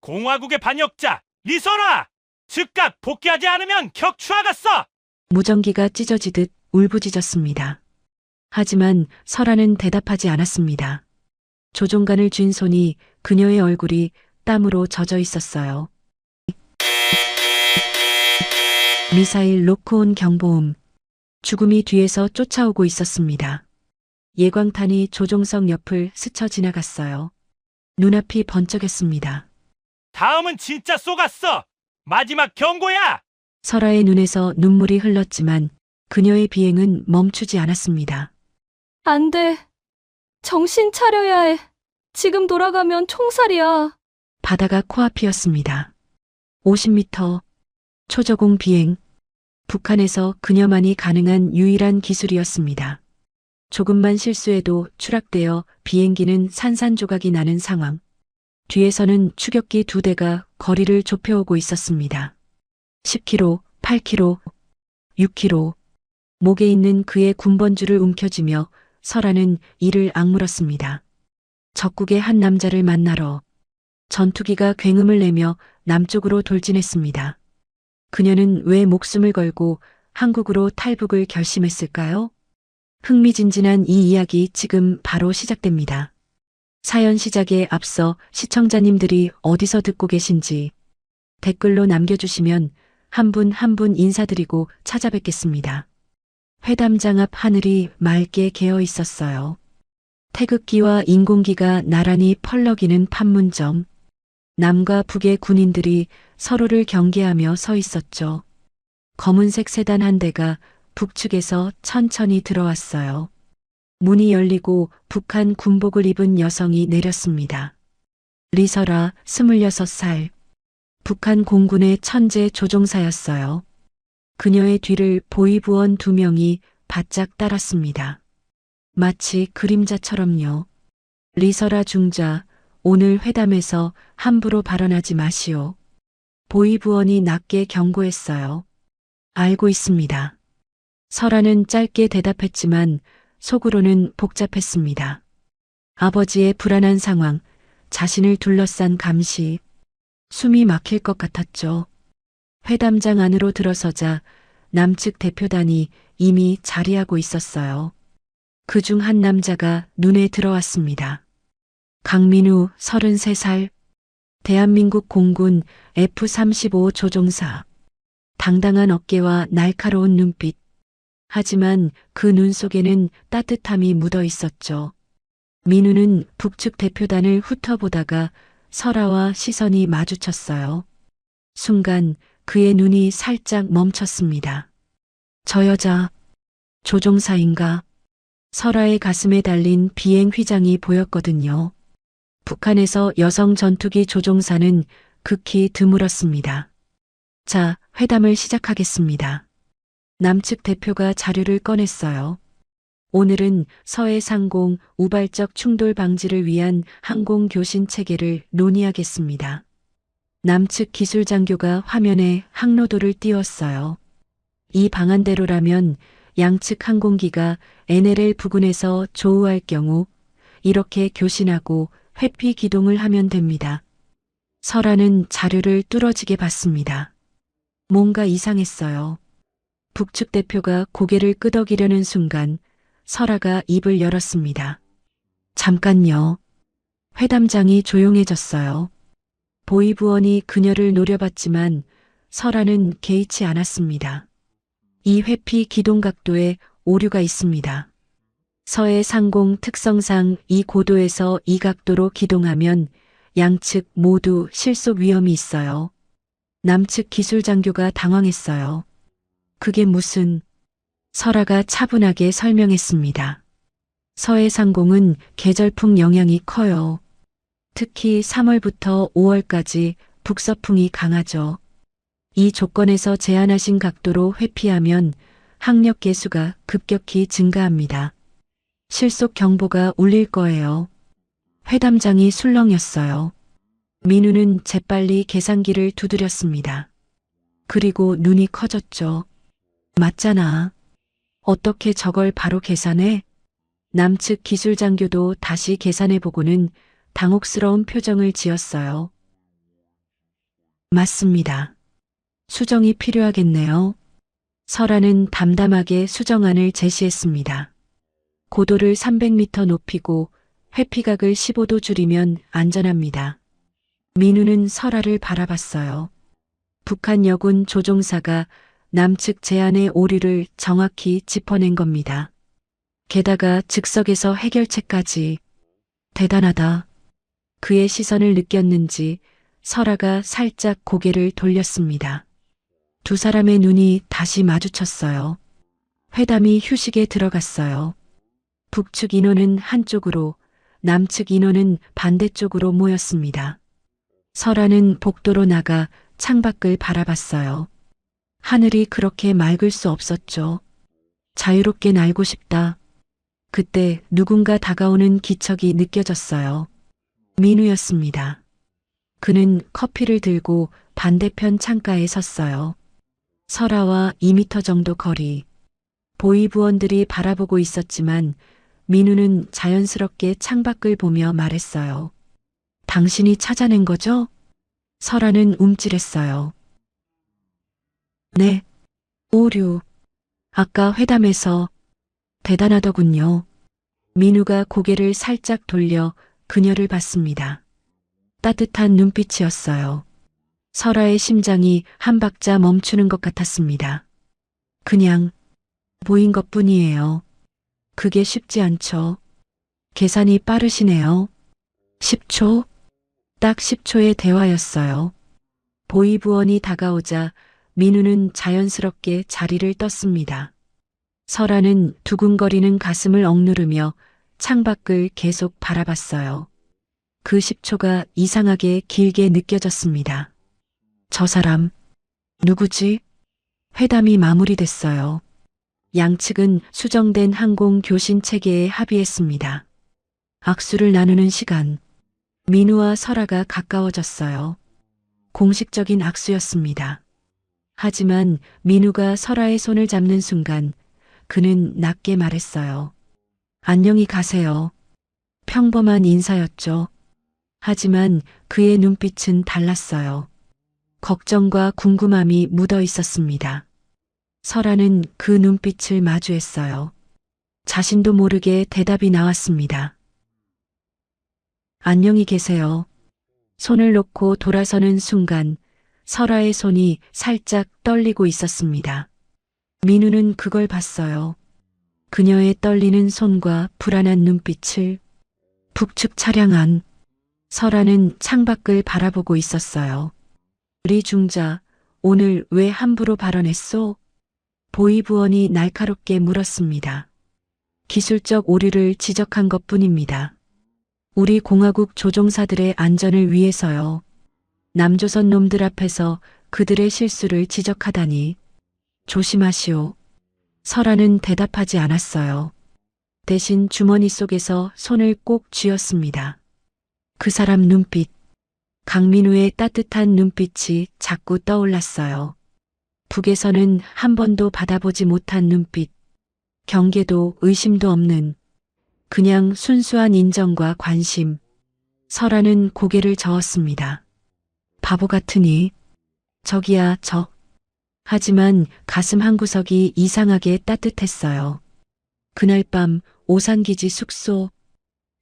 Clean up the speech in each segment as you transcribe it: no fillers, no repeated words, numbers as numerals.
공화국의 반역자 리설아! 즉각 복귀하지 않으면 격추하겠어! 무전기가 찢어지듯 울부짖었습니다. 하지만 설아는 대답하지 않았습니다. 조종관을 쥔 손이 그녀의 얼굴이 땀으로 젖어 있었어요. 미사일 로크온 경보음. 죽음이 뒤에서 쫓아오고 있었습니다. 예광탄이 조종석 옆을 스쳐 지나갔어요. 눈앞이 번쩍였습니다. 다음은 진짜 쏘갔어! 마지막 경고야! 설아의 눈에서 눈물이 흘렀지만 그녀의 비행은 멈추지 않았습니다. 안 돼. 정신 차려야 해. 지금 돌아가면 총살이야. 바다가 코앞이었습니다. 50m 초저공 비행. 북한에서 그녀만이 가능한 유일한 기술이었습니다. 조금만 실수해도 추락되어 비행기는 산산조각이 나는 상황. 뒤에서는 추격기 2대가 거리를 좁혀오고 있었습니다. 10km, 8km, 6km. 목에 있는 그의 군번줄을 움켜쥐며 설아는 이를 악물었습니다. 적국의 한 남자를 만나러 전투기가 굉음을 내며 남쪽으로 돌진했습니다. 그녀는 왜 목숨을 걸고 한국으로 탈북을 결심했을까요? 흥미진진한 이 이야기 지금 바로 시작됩니다. 사연 시작에 앞서 시청자님들이 어디서 듣고 계신지 댓글로 남겨주시면 한 분 한 분 인사드리고 찾아뵙겠습니다. 회담장 앞 하늘이 맑게 개어 있었어요. 태극기와 인공기가 나란히 펄럭이는 판문점. 남과 북의 군인들이 서로를 경계하며 서 있었죠. 검은색 세단 한 대가 북측에서 천천히 들어왔어요. 문이 열리고 북한 군복을 입은 여성이 내렸습니다. 리설아, 26살. 북한 공군의 천재 조종사였어요. 그녀의 뒤를 보위부원 2명이 바짝 따랐습니다. 마치 그림자처럼요. 리설아 중자, 오늘 회담에서 함부로 발언하지 마시오. 보위부원이 낮게 경고했어요. 알고 있습니다. 설아는 짧게 대답했지만 속으로는 복잡했습니다. 아버지의 불안한 상황, 자신을 둘러싼 감시, 숨이 막힐 것 같았죠. 회담장 안으로 들어서자 남측 대표단이 이미 자리하고 있었어요. 그중 한 남자가 눈에 들어왔습니다. 강민우, 33살. 대한민국 공군 F-35 조종사. 당당한 어깨와 날카로운 눈빛. 하지만 그 눈 속에는 따뜻함이 묻어 있었죠. 민우는 북측 대표단을 훑어보다가 설아와 시선이 마주쳤어요. 순간 그의 눈이 살짝 멈췄습니다. 저 여자, 조종사인가? 설아의 가슴에 달린 비행 휘장이 보였거든요. 북한에서 여성 전투기 조종사는 극히 드물었습니다. 자, 회담을 시작하겠습니다. 남측 대표가 자료를 꺼냈어요. 오늘은 서해 상공 우발적 충돌 방지를 위한 항공 교신 체계를 논의하겠습니다. 남측 기술 장교가 화면에 항로도를 띄웠어요. 이 방안대로라면 양측 항공기가 NLL 부근에서 조우할 경우 이렇게 교신하고 회피 기동을 하면 됩니다. 설아는 자료를 뚫어지게 봤습니다. 뭔가 이상했어요. 북측 대표가 고개를 끄덕이려는 순간 설아가 입을 열었습니다. 잠깐요. 회담장이 조용해졌어요. 보위부원이 그녀를 노려봤지만 설아는 개의치 않았습니다. 이 회피 기동 각도에 오류가 있습니다. 서해 상공 특성상 이 고도에서 이 각도로 기동하면 양측 모두 실속 위험이 있어요. 남측 기술 장교가 당황했어요. 그게 무슨... 설아가 차분하게 설명했습니다. 서해 상공은 계절풍 영향이 커요. 특히 3월부터 5월까지 북서풍이 강하죠. 이 조건에서 제한하신 각도로 회피하면 항력 계수가 급격히 증가합니다. 실속 경보가 울릴 거예요. 회담장이 술렁였어요. 민우는 재빨리 계산기를 두드렸습니다. 그리고 눈이 커졌죠. 맞잖아. 어떻게 저걸 바로 계산해? 남측 기술 장교도 다시 계산해보고는 당혹스러운 표정을 지었어요. 맞습니다. 수정이 필요하겠네요. 설아는 담담하게 수정안을 제시했습니다. 고도를 300m 높이고 회피각을 15도 줄이면 안전합니다. 민우는 설아를 바라봤어요. 북한 여군 조종사가 남측 제안의 오류를 정확히 짚어낸 겁니다. 게다가 즉석에서 해결책까지. 대단하다. 그의 시선을 느꼈는지 설아가 살짝 고개를 돌렸습니다. 두 사람의 눈이 다시 마주쳤어요. 회담이 휴식에 들어갔어요. 북측 인원은 한쪽으로, 남측 인원은 반대쪽으로 모였습니다. 설아는 복도로 나가 창밖을 바라봤어요. 하늘이 그렇게 맑을 수 없었죠. 자유롭게 날고 싶다. 그때 누군가 다가오는 기척이 느껴졌어요. 민우였습니다. 그는 커피를 들고 반대편 창가에 섰어요. 설아와 2미터 정도 거리. 보위부원들이 바라보고 있었지만 민우는 자연스럽게 창밖을 보며 말했어요. 당신이 찾아낸 거죠? 설아는 움찔했어요. 네. 오류. 아까 회담에서. 대단하더군요. 민우가 고개를 살짝 돌려 그녀를 봤습니다. 따뜻한 눈빛이었어요. 설아의 심장이 한 박자 멈추는 것 같았습니다. 그냥 보인 것뿐이에요. 그게 쉽지 않죠. 계산이 빠르시네요. 10초? 딱 10초의 대화였어요. 보위부원이 다가오자 민우는 자연스럽게 자리를 떴습니다. 설아는 두근거리는 가슴을 억누르며 창밖을 계속 바라봤어요. 그 10초가 이상하게 길게 느껴졌습니다. 저 사람, 누구지? 회담이 마무리됐어요. 양측은 수정된 항공 교신 체계에 합의했습니다. 악수를 나누는 시간. 민우와 설아가 가까워졌어요. 공식적인 악수였습니다. 하지만 민우가 설아의 손을 잡는 순간 그는 낮게 말했어요. 안녕히 가세요. 평범한 인사였죠. 하지만 그의 눈빛은 달랐어요. 걱정과 궁금함이 묻어 있었습니다. 설아는 그 눈빛을 마주했어요. 자신도 모르게 대답이 나왔습니다. 안녕히 계세요. 손을 놓고 돌아서는 순간 설아의 손이 살짝 떨리고 있었습니다. 민우는 그걸 봤어요. 그녀의 떨리는 손과 불안한 눈빛을. 북측 차량 안. 설아는 창밖을 바라보고 있었어요. 리 중자, 오늘 왜 함부로 발언했소? 보위부원이 날카롭게 물었습니다. 기술적 오류를 지적한 것뿐입니다. 우리 공화국 조종사들의 안전을 위해서요. 남조선 놈들 앞에서 그들의 실수를 지적하다니. 조심하시오. 설아는 대답하지 않았어요. 대신 주머니 속에서 손을 꼭 쥐었습니다. 그 사람 눈빛. 강민우의 따뜻한 눈빛이 자꾸 떠올랐어요. 북에서는 한 번도 받아보지 못한 눈빛. 경계도 의심도 없는 그냥 순수한 인정과 관심. 설아는 고개를 저었습니다. 바보 같으니. 저기야 저. 하지만 가슴 한구석이 이상하게 따뜻했어요. 그날 밤 오산기지 숙소.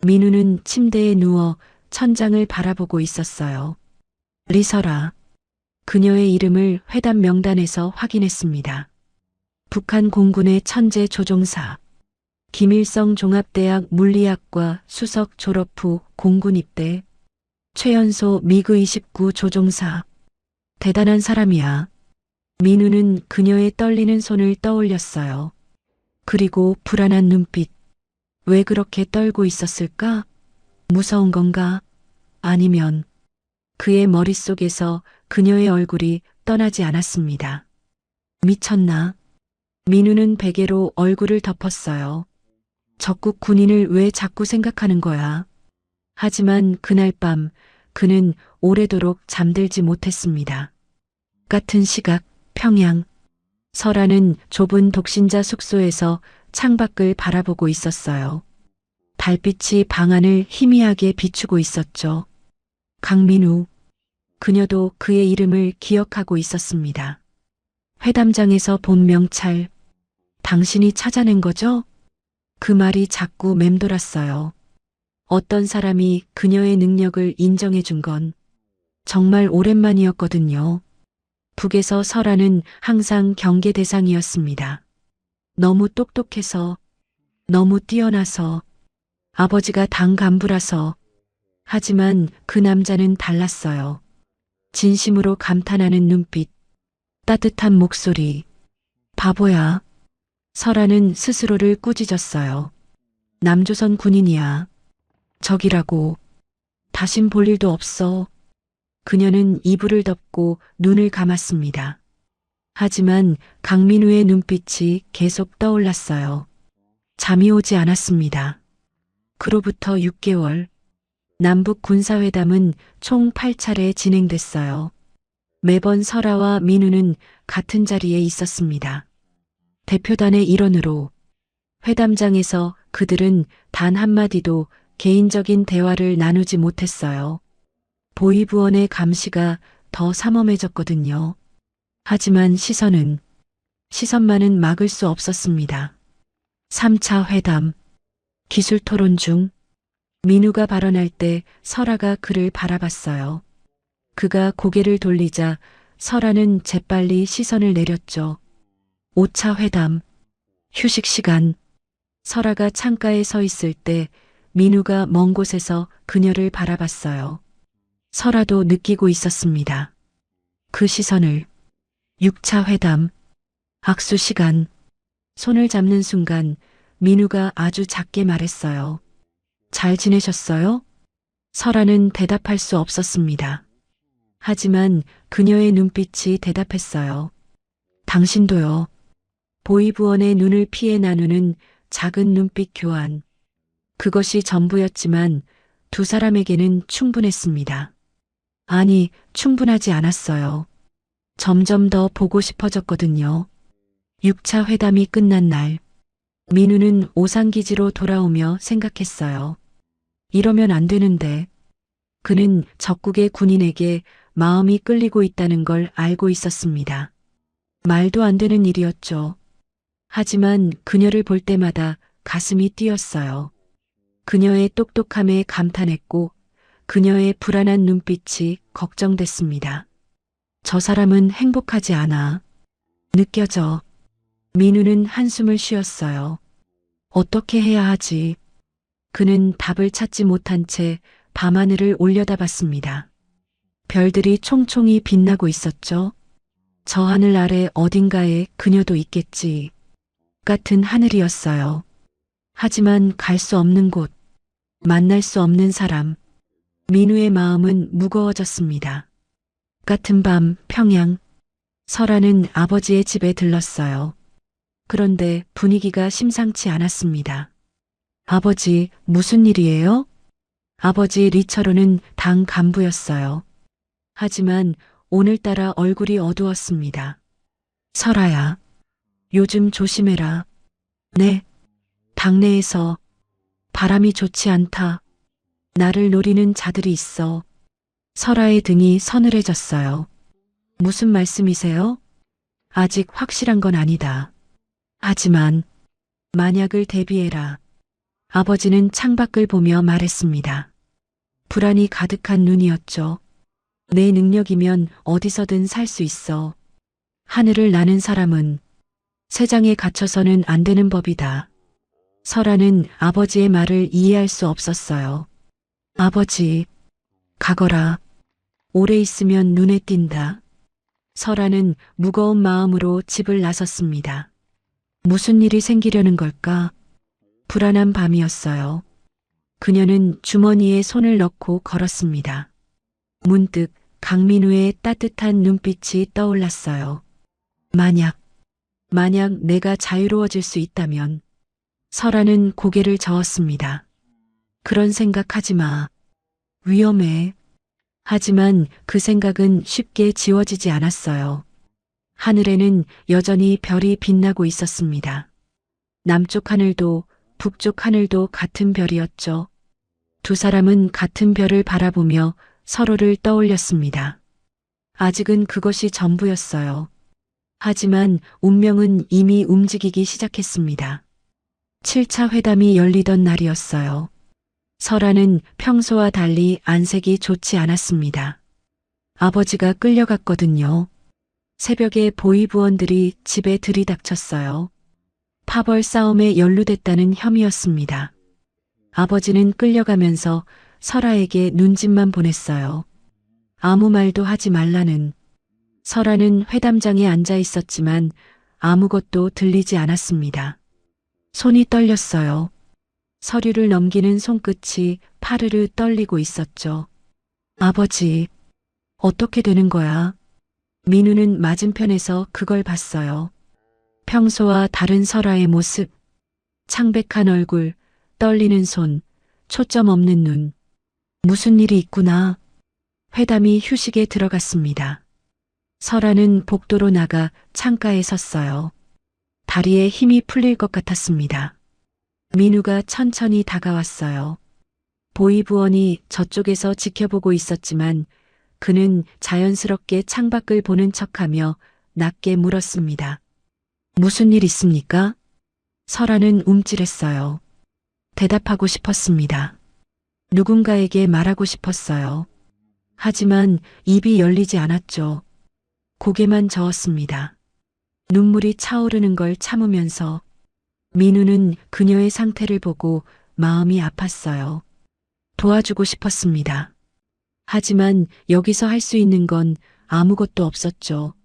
민우는 침대에 누워 천장을 바라보고 있었어요. 리설아. 그녀의 이름을 회담 명단에서 확인했습니다. 북한 공군의 천재 조종사. 김일성 종합대학 물리학과 수석 졸업 후 공군 입대. 최연소 미그 29 조종사. 대단한 사람이야. 민우는 그녀의 떨리는 손을 떠올렸어요. 그리고 불안한 눈빛. 왜 그렇게 떨고 있었을까? 무서운 건가? 아니면 그의 머릿속에서 그녀의 얼굴이 떠나지 않았습니다. 미쳤나? 민우는 베개로 얼굴을 덮었어요. 적국 군인을 왜 자꾸 생각하는 거야? 하지만 그날 밤 그는 오래도록 잠들지 못했습니다. 같은 시각 평양. 설아는 좁은 독신자 숙소에서 창밖을 바라보고 있었어요. 달빛이 방 안을 희미하게 비추고 있었죠. 강민우. 그녀도 그의 이름을 기억하고 있었습니다. 회담장에서 본 명찰, 당신이 찾아낸 거죠? 그 말이 자꾸 맴돌았어요. 어떤 사람이 그녀의 능력을 인정해 준 건 정말 오랜만이었거든요. 북에서 설아는 항상 경계 대상이었습니다. 너무 똑똑해서, 너무 뛰어나서, 아버지가 당 간부라서. 하지만 그 남자는 달랐어요. 진심으로 감탄하는 눈빛, 따뜻한 목소리. 바보야. 설아는 스스로를 꾸짖었어요. 남조선 군인이야. 적이라고. 다신 볼 일도 없어. 그녀는 이불을 덮고 눈을 감았습니다. 하지만 강민우의 눈빛이 계속 떠올랐어요. 잠이 오지 않았습니다. 그로부터 6개월. 남북 군사회담은 총 8차례 진행됐어요. 매번 설아와 민우는 같은 자리에 있었습니다. 대표단의 일원으로. 회담장에서 그들은 단 한마디도 개인적인 대화를 나누지 못했어요. 보위부원의 감시가 더 삼엄해졌거든요. 하지만 시선만은 막을 수 없었습니다. 3차 회담. 기술 토론 중 민우가 발언할 때 설아가 그를 바라봤어요. 그가 고개를 돌리자 설아는 재빨리 시선을 내렸죠. 5차 회담. 휴식 시간. 설아가 창가에 서 있을 때 민우가 먼 곳에서 그녀를 바라봤어요. 설아도 느끼고 있었습니다. 그 시선을. 6차 회담. 악수 시간. 손을 잡는 순간 민우가 아주 작게 말했어요. 잘 지내셨어요? 설아는 대답할 수 없었습니다. 하지만 그녀의 눈빛이 대답했어요. 당신도요. 보위부원의 눈을 피해 나누는 작은 눈빛 교환. 그것이 전부였지만 두 사람에게는 충분했습니다. 아니, 충분하지 않았어요. 점점 더 보고 싶어졌거든요. 6차 회담이 끝난 날, 민우는 오산기지로 돌아오며 생각했어요. 이러면 안 되는데. 그는 적국의 군인에게 마음이 끌리고 있다는 걸 알고 있었습니다. 말도 안 되는 일이었죠. 하지만 그녀를 볼 때마다 가슴이 뛰었어요. 그녀의 똑똑함에 감탄했고 그녀의 불안한 눈빛이 걱정됐습니다. 저 사람은 행복하지 않아. 느껴져. 민우는 한숨을 쉬었어요. 어떻게 해야 하지? 그는 답을 찾지 못한 채 밤하늘을 올려다봤습니다. 별들이 총총히 빛나고 있었죠. 저 하늘 아래 어딘가에 그녀도 있겠지. 같은 하늘이었어요. 하지만 갈 수 없는 곳, 만날 수 없는 사람. 민우의 마음은 무거워졌습니다. 같은 밤 평양. 설아는 아버지의 집에 들렀어요. 그런데 분위기가 심상치 않았습니다. 아버지, 무슨 일이에요? 아버지 리처로는 당 간부였어요. 하지만 오늘따라 얼굴이 어두웠습니다. 설아야, 요즘 조심해라. 네, 당내에서 바람이 좋지 않다. 나를 노리는 자들이 있어. 설아의 등이 서늘해졌어요. 무슨 말씀이세요? 아직 확실한 건 아니다. 하지만 만약을 대비해라. 아버지는 창밖을 보며 말했습니다. 불안이 가득한 눈이었죠. 내 능력이면 어디서든 살 수 있어. 하늘을 나는 사람은 세장에 갇혀서는 안 되는 법이다. 설아는 아버지의 말을 이해할 수 없었어요. 아버지, 가거라. 오래 있으면 눈에 띈다. 설아는 무거운 마음으로 집을 나섰습니다. 무슨 일이 생기려는 걸까? 불안한 밤이었어요. 그녀는 주머니에 손을 넣고 걸었습니다. 문득 강민우의 따뜻한 눈빛이 떠올랐어요. 만약 내가 자유로워질 수 있다면. 설아는 고개를 저었습니다. 그런 생각하지 마. 위험해. 하지만 그 생각은 쉽게 지워지지 않았어요. 하늘에는 여전히 별이 빛나고 있었습니다. 남쪽 하늘도 북쪽 하늘도 같은 별이었죠. 두 사람은 같은 별을 바라보며 서로를 떠올렸습니다. 아직은 그것이 전부였어요. 하지만 운명은 이미 움직이기 시작했습니다. 7차 회담이 열리던 날이었어요. 설아는 평소와 달리 안색이 좋지 않았습니다. 아버지가 끌려갔거든요. 새벽에 보위부원들이 집에 들이닥쳤어요. 파벌 싸움에 연루됐다는 혐의였습니다. 아버지는 끌려가면서 설아에게 눈짓만 보냈어요. 아무 말도 하지 말라는. 설아는 회담장에 앉아 있었지만 아무것도 들리지 않았습니다. 손이 떨렸어요. 서류를 넘기는 손끝이 파르르 떨리고 있었죠. 아버지, 어떻게 되는 거야? 민우는 맞은편에서 그걸 봤어요. 평소와 다른 설아의 모습, 창백한 얼굴, 떨리는 손, 초점 없는 눈. 무슨 일이 있구나. 회담이 휴식에 들어갔습니다. 설아는 복도로 나가 창가에 섰어요. 다리에 힘이 풀릴 것 같았습니다. 민우가 천천히 다가왔어요. 보위부원이 저쪽에서 지켜보고 있었지만 그는 자연스럽게 창밖을 보는 척하며 낮게 물었습니다. 무슨 일 있습니까? 설아는 움찔했어요. 대답하고 싶었습니다. 누군가에게 말하고 싶었어요. 하지만 입이 열리지 않았죠. 고개만 저었습니다. 눈물이 차오르는 걸 참으면서 민우는 그녀의 상태를 보고 마음이 아팠어요. 도와주고 싶었습니다. 하지만 여기서 할 수 있는 건 아무것도 없었죠.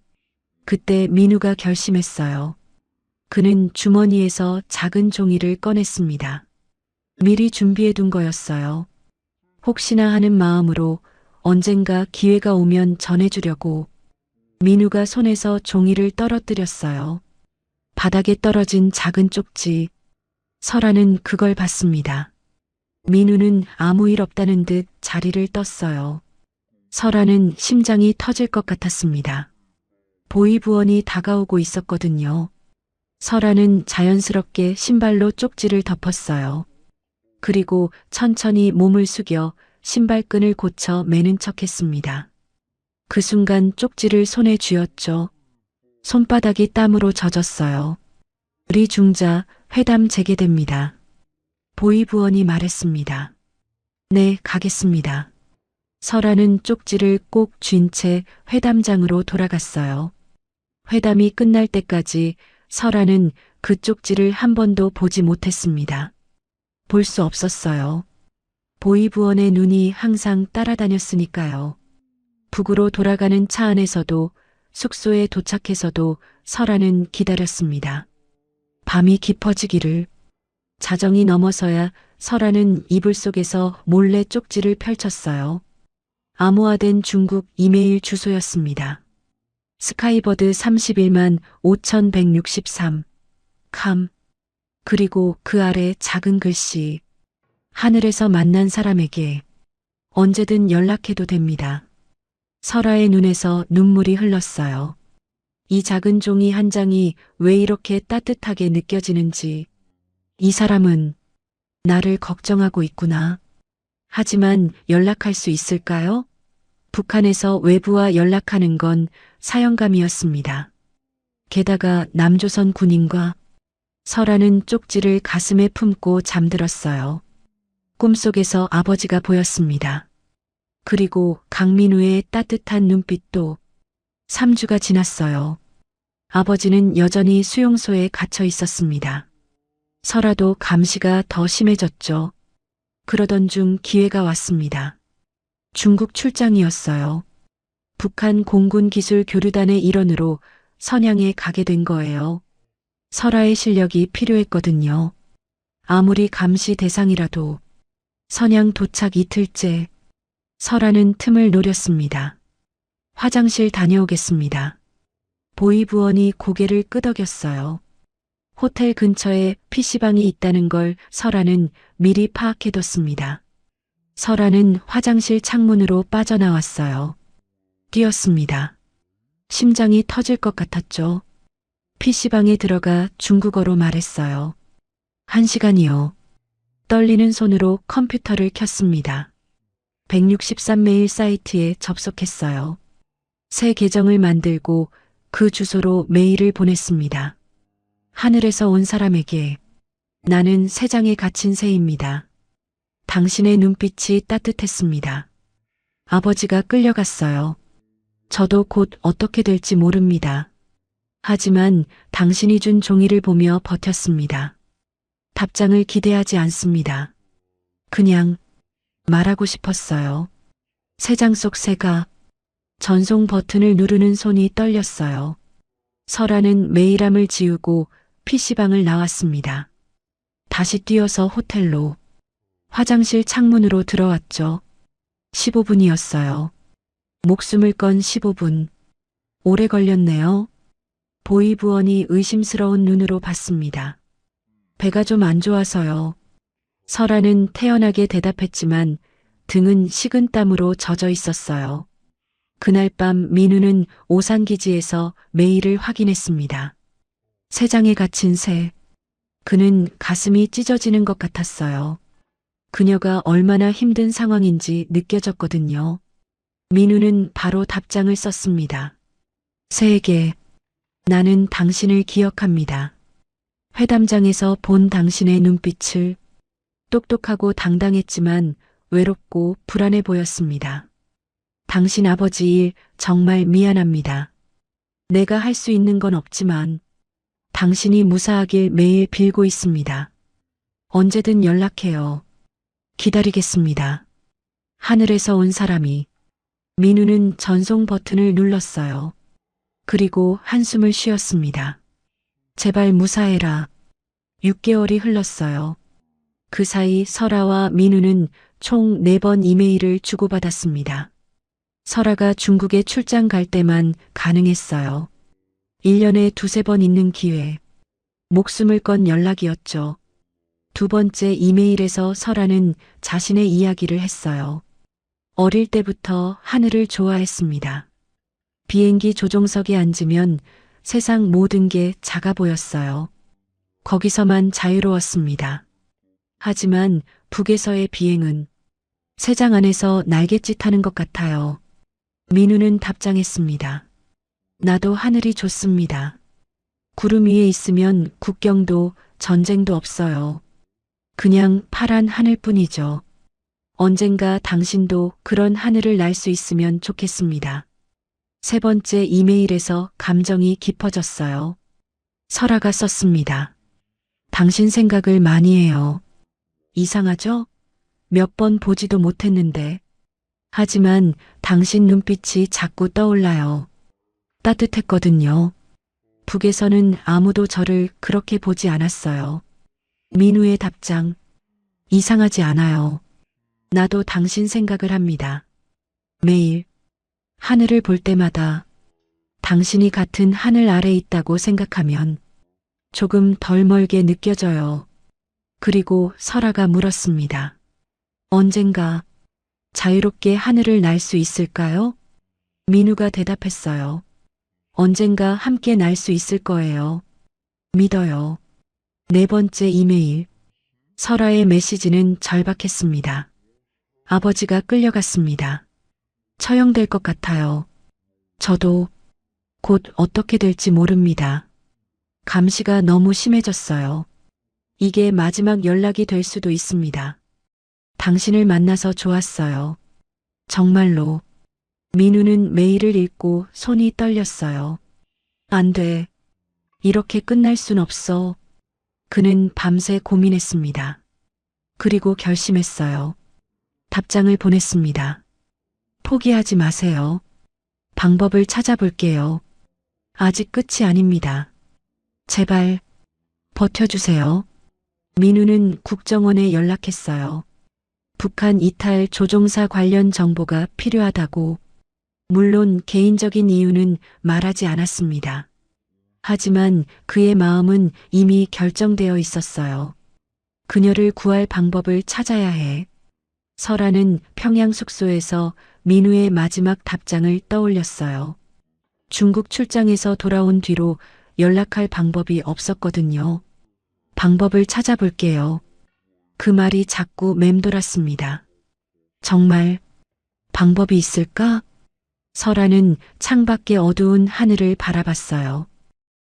그때 민우가 결심했어요. 그는 주머니에서 작은 종이를 꺼냈습니다. 미리 준비해둔 거였어요. 혹시나 하는 마음으로 언젠가 기회가 오면 전해주려고. 민우가 손에서 종이를 떨어뜨렸어요. 바닥에 떨어진 작은 쪽지. 설아는 그걸 봤습니다. 민우는 아무 일 없다는 듯 자리를 떴어요. 설아는 심장이 터질 것 같았습니다. 보위부원이 다가오고 있었거든요. 설아는 자연스럽게 신발로 쪽지를 덮었어요. 그리고 천천히 몸을 숙여 신발끈을 고쳐 매는 척했습니다. 그 순간 쪽지를 손에 쥐었죠. 손바닥이 땀으로 젖었어요. 우리 중자 회담 재개됩니다. 보위부원이 말했습니다. 네, 가겠습니다. 설아는 쪽지를 꼭 쥔 채 회담장으로 돌아갔어요. 회담이 끝날 때까지 설아는 그 쪽지를 한 번도 보지 못했습니다. 볼 수 없었어요. 보위부원의 눈이 항상 따라다녔으니까요. 북으로 돌아가는 차 안에서도 숙소에 도착해서도 설아는 기다렸습니다. 밤이 깊어지기를. 자정이 넘어서야 설아는 이불 속에서 몰래 쪽지를 펼쳤어요. 암호화된 중국 이메일 주소였습니다. 스카이버드 31만 5163 캄. 그리고 그 아래 작은 글씨. 하늘에서 만난 사람에게 언제든 연락해도 됩니다. 설아의 눈에서 눈물이 흘렀어요. 이 작은 종이 한 장이 왜 이렇게 따뜻하게 느껴지는지. 이 사람은 나를 걱정하고 있구나. 하지만 연락할 수 있을까요? 북한에서 외부와 연락하는 건 사형감이었습니다. 게다가 남조선 군인과. 설아는 쪽지를 가슴에 품고 잠들었어요. 꿈속에서 아버지가 보였습니다. 그리고 강민우의 따뜻한 눈빛도. 3주가 지났어요. 아버지는 여전히 수용소에 갇혀 있었습니다. 설아도 감시가 더 심해졌죠. 그러던 중 기회가 왔습니다. 중국 출장이었어요. 북한 공군기술교류단의 일원으로 선양에 가게 된 거예요. 설아의 실력이 필요했거든요. 아무리 감시 대상이라도. 선양 도착 이틀째. 설아는 틈을 노렸습니다. 화장실 다녀오겠습니다. 보위부원이 고개를 끄덕였어요. 호텔 근처에 PC방이 있다는 걸 설아는 미리 파악해뒀습니다. 설아는 화장실 창문으로 빠져나왔어요. 뛰었습니다. 심장이 터질 것 같았죠. PC방에 들어가 중국어로 말했어요. 1시간이요. 떨리는 손으로 컴퓨터를 켰습니다. 163메일 사이트에 접속했어요. 새 계정을 만들고 그 주소로 메일을 보냈습니다. 하늘에서 온 사람에게 나는 새 장에 갇힌 새입니다. 당신의 눈빛이 따뜻했습니다. 아버지가 끌려갔어요. 저도 곧 어떻게 될지 모릅니다. 하지만 당신이 준 종이를 보며 버텼습니다. 답장을 기대하지 않습니다. 그냥 말하고 싶었어요. 새 장 속 새가 전송 버튼을 누르는 손이 떨렸어요. 설아는 메일함을 지우고 PC방을 나왔습니다. 다시 뛰어서 호텔로, 화장실 창문으로 들어왔죠. 15분이었어요. 목숨을 건 15분. 오래 걸렸네요. 보이부원이 의심스러운 눈으로 봤습니다. 배가 좀 안 좋아서요. 설아는 태연하게 대답했지만 등은 식은땀으로 젖어 있었어요. 그날 밤 민우는 오산기지에서 메일을 확인했습니다. 새 장에 갇힌 새. 그는 가슴이 찢어지는 것 같았어요. 그녀가 얼마나 힘든 상황인지 느껴졌거든요. 민우는 바로 답장을 썼습니다. 새에게 나는 당신을 기억합니다. 회담장에서 본 당신의 눈빛을 똑똑하고 당당했지만 외롭고 불안해 보였습니다. 당신 아버지 일 정말 미안합니다. 내가 할 수 있는 건 없지만 당신이 무사하길 매일 빌고 있습니다. 언제든 연락해요. 기다리겠습니다. 하늘에서 온 사람이. 민우는 전송 버튼을 눌렀어요. 그리고 한숨을 쉬었습니다. 제발 무사해라. 6개월이 흘렀어요. 그 사이 설아와 민우는 총 4번 이메일을 주고받았습니다. 설아가 중국에 출장 갈 때만 가능했어요. 1년에 2~3번 있는 기회. 목숨을 건 연락이었죠. 2번째 이메일에서 설아는 자신의 이야기를 했어요. 어릴 때부터 하늘을 좋아했습니다. 비행기 조종석에 앉으면 세상 모든 게 작아 보였어요. 거기서만 자유로웠습니다. 하지만 북에서의 비행은 새 장 안에서 날갯짓 하는 것 같아요. 민우는 답장했습니다. 나도 하늘이 좋습니다. 구름 위에 있으면 국경도 전쟁도 없어요. 그냥 파란 하늘뿐이죠. 언젠가 당신도 그런 하늘을 날 수 있으면 좋겠습니다. 3번째 이메일에서 감정이 깊어졌어요. 설아가 썼습니다. 당신 생각을 많이 해요. 이상하죠? 몇 번 보지도 못했는데. 하지만 당신 눈빛이 자꾸 떠올라요. 따뜻했거든요. 북에서는 아무도 저를 그렇게 보지 않았어요. 민우의 답장. 이상하지 않아요. 나도 당신 생각을 합니다. 매일 하늘을 볼 때마다 당신이 같은 하늘 아래 있다고 생각하면 조금 덜 멀게 느껴져요. 그리고 설아가 물었습니다. 언젠가 자유롭게 하늘을 날 수 있을까요? 민우가 대답했어요. 언젠가 함께 날 수 있을 거예요. 믿어요. 4번째 이메일. 설아의 메시지는 절박했습니다. 아버지가 끌려갔습니다. 처형될 것 같아요. 저도 곧 어떻게 될지 모릅니다. 감시가 너무 심해졌어요. 이게 마지막 연락이 될 수도 있습니다. 당신을 만나서 좋았어요. 정말로. 민우는 메일을 읽고 손이 떨렸어요. 안 돼. 이렇게 끝날 순 없어. 그는 밤새 고민했습니다. 그리고 결심했어요. 답장을 보냈습니다. 포기하지 마세요. 방법을 찾아볼게요. 아직 끝이 아닙니다. 제발 버텨주세요. 민우는 국정원에 연락했어요. 북한 이탈 조종사 관련 정보가 필요하다고. 물론 개인적인 이유는 말하지 않았습니다. 하지만 그의 마음은 이미 결정되어 있었어요. 그녀를 구할 방법을 찾아야 해. 설아는 평양 숙소에서 민우의 마지막 답장을 떠올렸어요. 중국 출장에서 돌아온 뒤로 연락할 방법이 없었거든요. 방법을 찾아볼게요. 그 말이 자꾸 맴돌았습니다. 정말 방법이 있을까? 설아는 창밖의 어두운 하늘을 바라봤어요.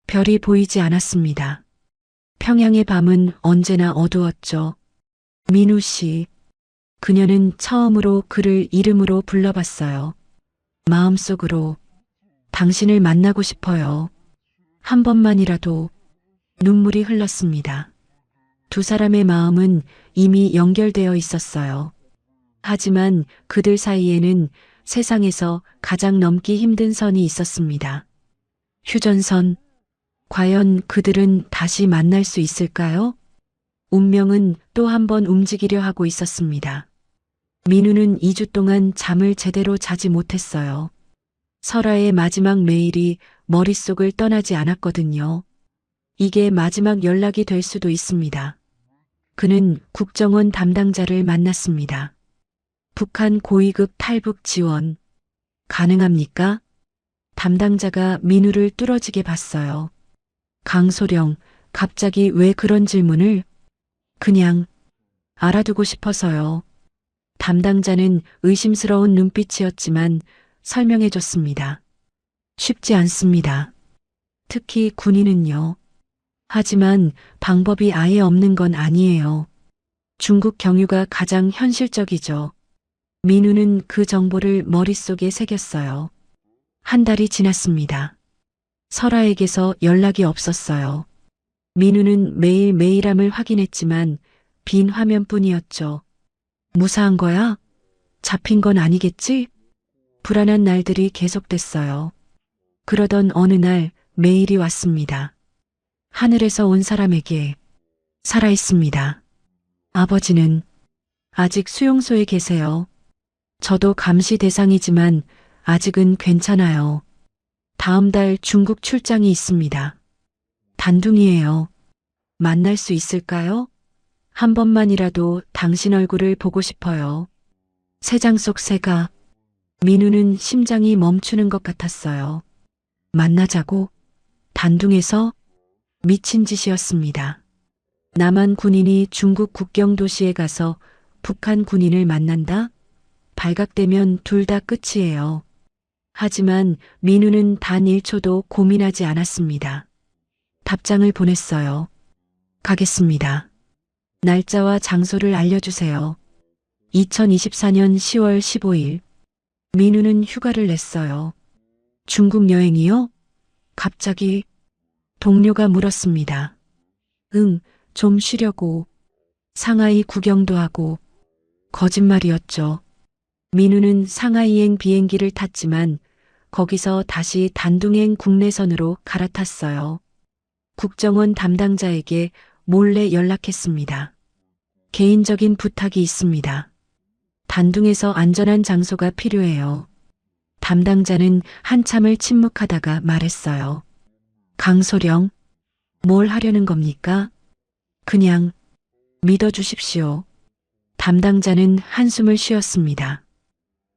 별이 보이지 않았습니다. 평양의 밤은 언제나 어두웠죠. 민우 씨. 그녀는 처음으로 그를 이름으로 불러봤어요. 마음속으로 당신을 만나고 싶어요. 한 번만이라도. 눈물이 흘렀습니다. 두 사람의 마음은 이미 연결되어 있었어요. 하지만 그들 사이에는 세상에서 가장 넘기 힘든 선이 있었습니다. 휴전선. 과연 그들은 다시 만날 수 있을까요? 운명은 또 한 번 움직이려 하고 있었습니다. 민우는 2주 동안 잠을 제대로 자지 못했어요. 설아의 마지막 메일이 머릿속을 떠나지 않았거든요. 이게 마지막 연락이 될 수도 있습니다. 그는 국정원 담당자를 만났습니다. 북한 고위급 탈북 지원. 가능합니까? 담당자가 민우를 뚫어지게 봤어요. 강소령, 갑자기 왜 그런 질문을? 그냥 알아두고 싶어서요. 담당자는 의심스러운 눈빛이었지만 설명해줬습니다. 쉽지 않습니다. 특히 군인은요. 하지만 방법이 아예 없는 건 아니에요. 중국 경유가 가장 현실적이죠. 민우는 그 정보를 머릿속에 새겼어요. 한 달이 지났습니다. 설아에게서 연락이 없었어요. 민우는 매일 메일함을 확인했지만 빈 화면뿐이었죠. 무사한 거야? 잡힌 건 아니겠지? 불안한 날들이 계속됐어요. 그러던 어느 날 메일이 왔습니다. 하늘에서 온 사람에게 살아있습니다. 아버지는 아직 수용소에 계세요. 저도 감시 대상이지만 아직은 괜찮아요. 다음 달 중국 출장이 있습니다. 단둥이에요. 만날 수 있을까요? 한 번만이라도 당신 얼굴을 보고 싶어요. 새장 속 새가. 민우는 심장이 멈추는 것 같았어요. 만나자고? 단둥에서? 미친 짓이었습니다. 남한 군인이 중국 국경 도시에 가서 북한 군인을 만난다? 발각되면 둘 다 끝이에요. 하지만 민우는 단 1초도 고민하지 않았습니다. 답장을 보냈어요. 가겠습니다. 날짜와 장소를 알려주세요. 2024년 10월 15일. 민우는 휴가를 냈어요. 중국 여행이요? 갑자기 동료가 물었습니다. 좀 쉬려고. 상하이 구경도 하고. 거짓말이었죠. 민우는 상하이행 비행기를 탔지만 거기서 다시 단둥행 국내선으로 갈아탔어요. 국정원 담당자에게 몰래 연락했습니다. 개인적인 부탁이 있습니다. 단둥에서 안전한 장소가 필요해요. 담당자는 한참을 침묵하다가 말했어요. 강소령, 뭘 하려는 겁니까? 그냥 믿어주십시오. 담당자는 한숨을 쉬었습니다.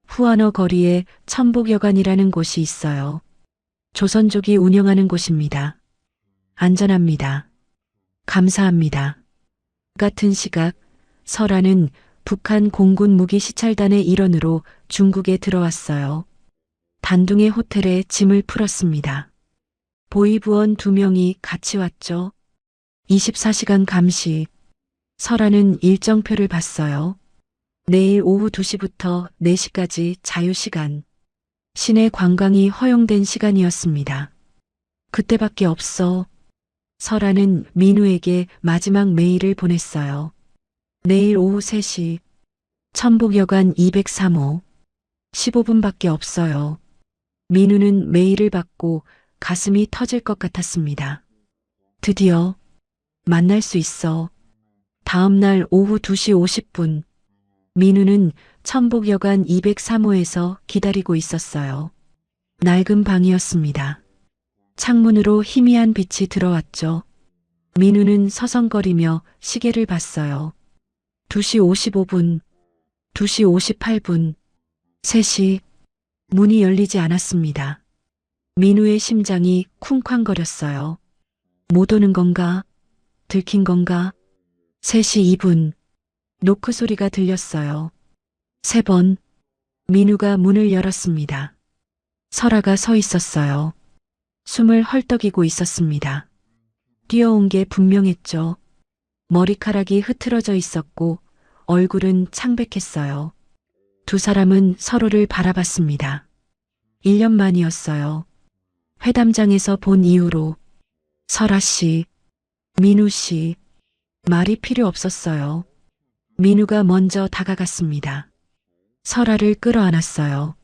후안호 거리에 천복여관이라는 곳이 있어요. 조선족이 운영하는 곳입니다. 안전합니다. 감사합니다. 같은 시각, 설아는 북한 공군 무기 시찰단의 일원으로 중국에 들어왔어요. 단둥의 호텔에 짐을 풀었습니다. 보위부원 2명이 같이 왔죠. 24시간 감시. 설아는 일정표를 봤어요. 내일 오후 2시부터 4시까지 자유시간. 시내 관광이 허용된 시간이었습니다. 그때밖에 없어. 설아는 민우에게 마지막 메일을 보냈어요. 내일 오후 3시. 천복여관 203호. 15분밖에 없어요. 민우는 메일을 받고 가슴이 터질 것 같았습니다. 드디어 만날 수 있어. 다음 날 오후 2시 50분. 민우는 천복여관 203호에서 기다리고 있었어요. 낡은 방이었습니다. 창문으로 희미한 빛이 들어왔죠. 민우는 서성거리며 시계를 봤어요. 2시 55분, 2시 58분, 3시. 문이 열리지 않았습니다. 민우의 심장이 쿵쾅거렸어요. 못 오는 건가? 들킨 건가? 3시 2분. 노크 소리가 들렸어요. 3번. 민우가 문을 열었습니다. 설아가 서 있었어요. 숨을 헐떡이고 있었습니다. 뛰어온 게 분명했죠. 머리카락이 흐트러져 있었고 얼굴은 창백했어요. 두 사람은 서로를 바라봤습니다. 1년 만이었어요. 회담장에서 본 이후로 설아 씨, 민우 씨, 말이 필요 없었어요. 민우가 먼저 다가갔습니다. 설아를 끌어안았어요.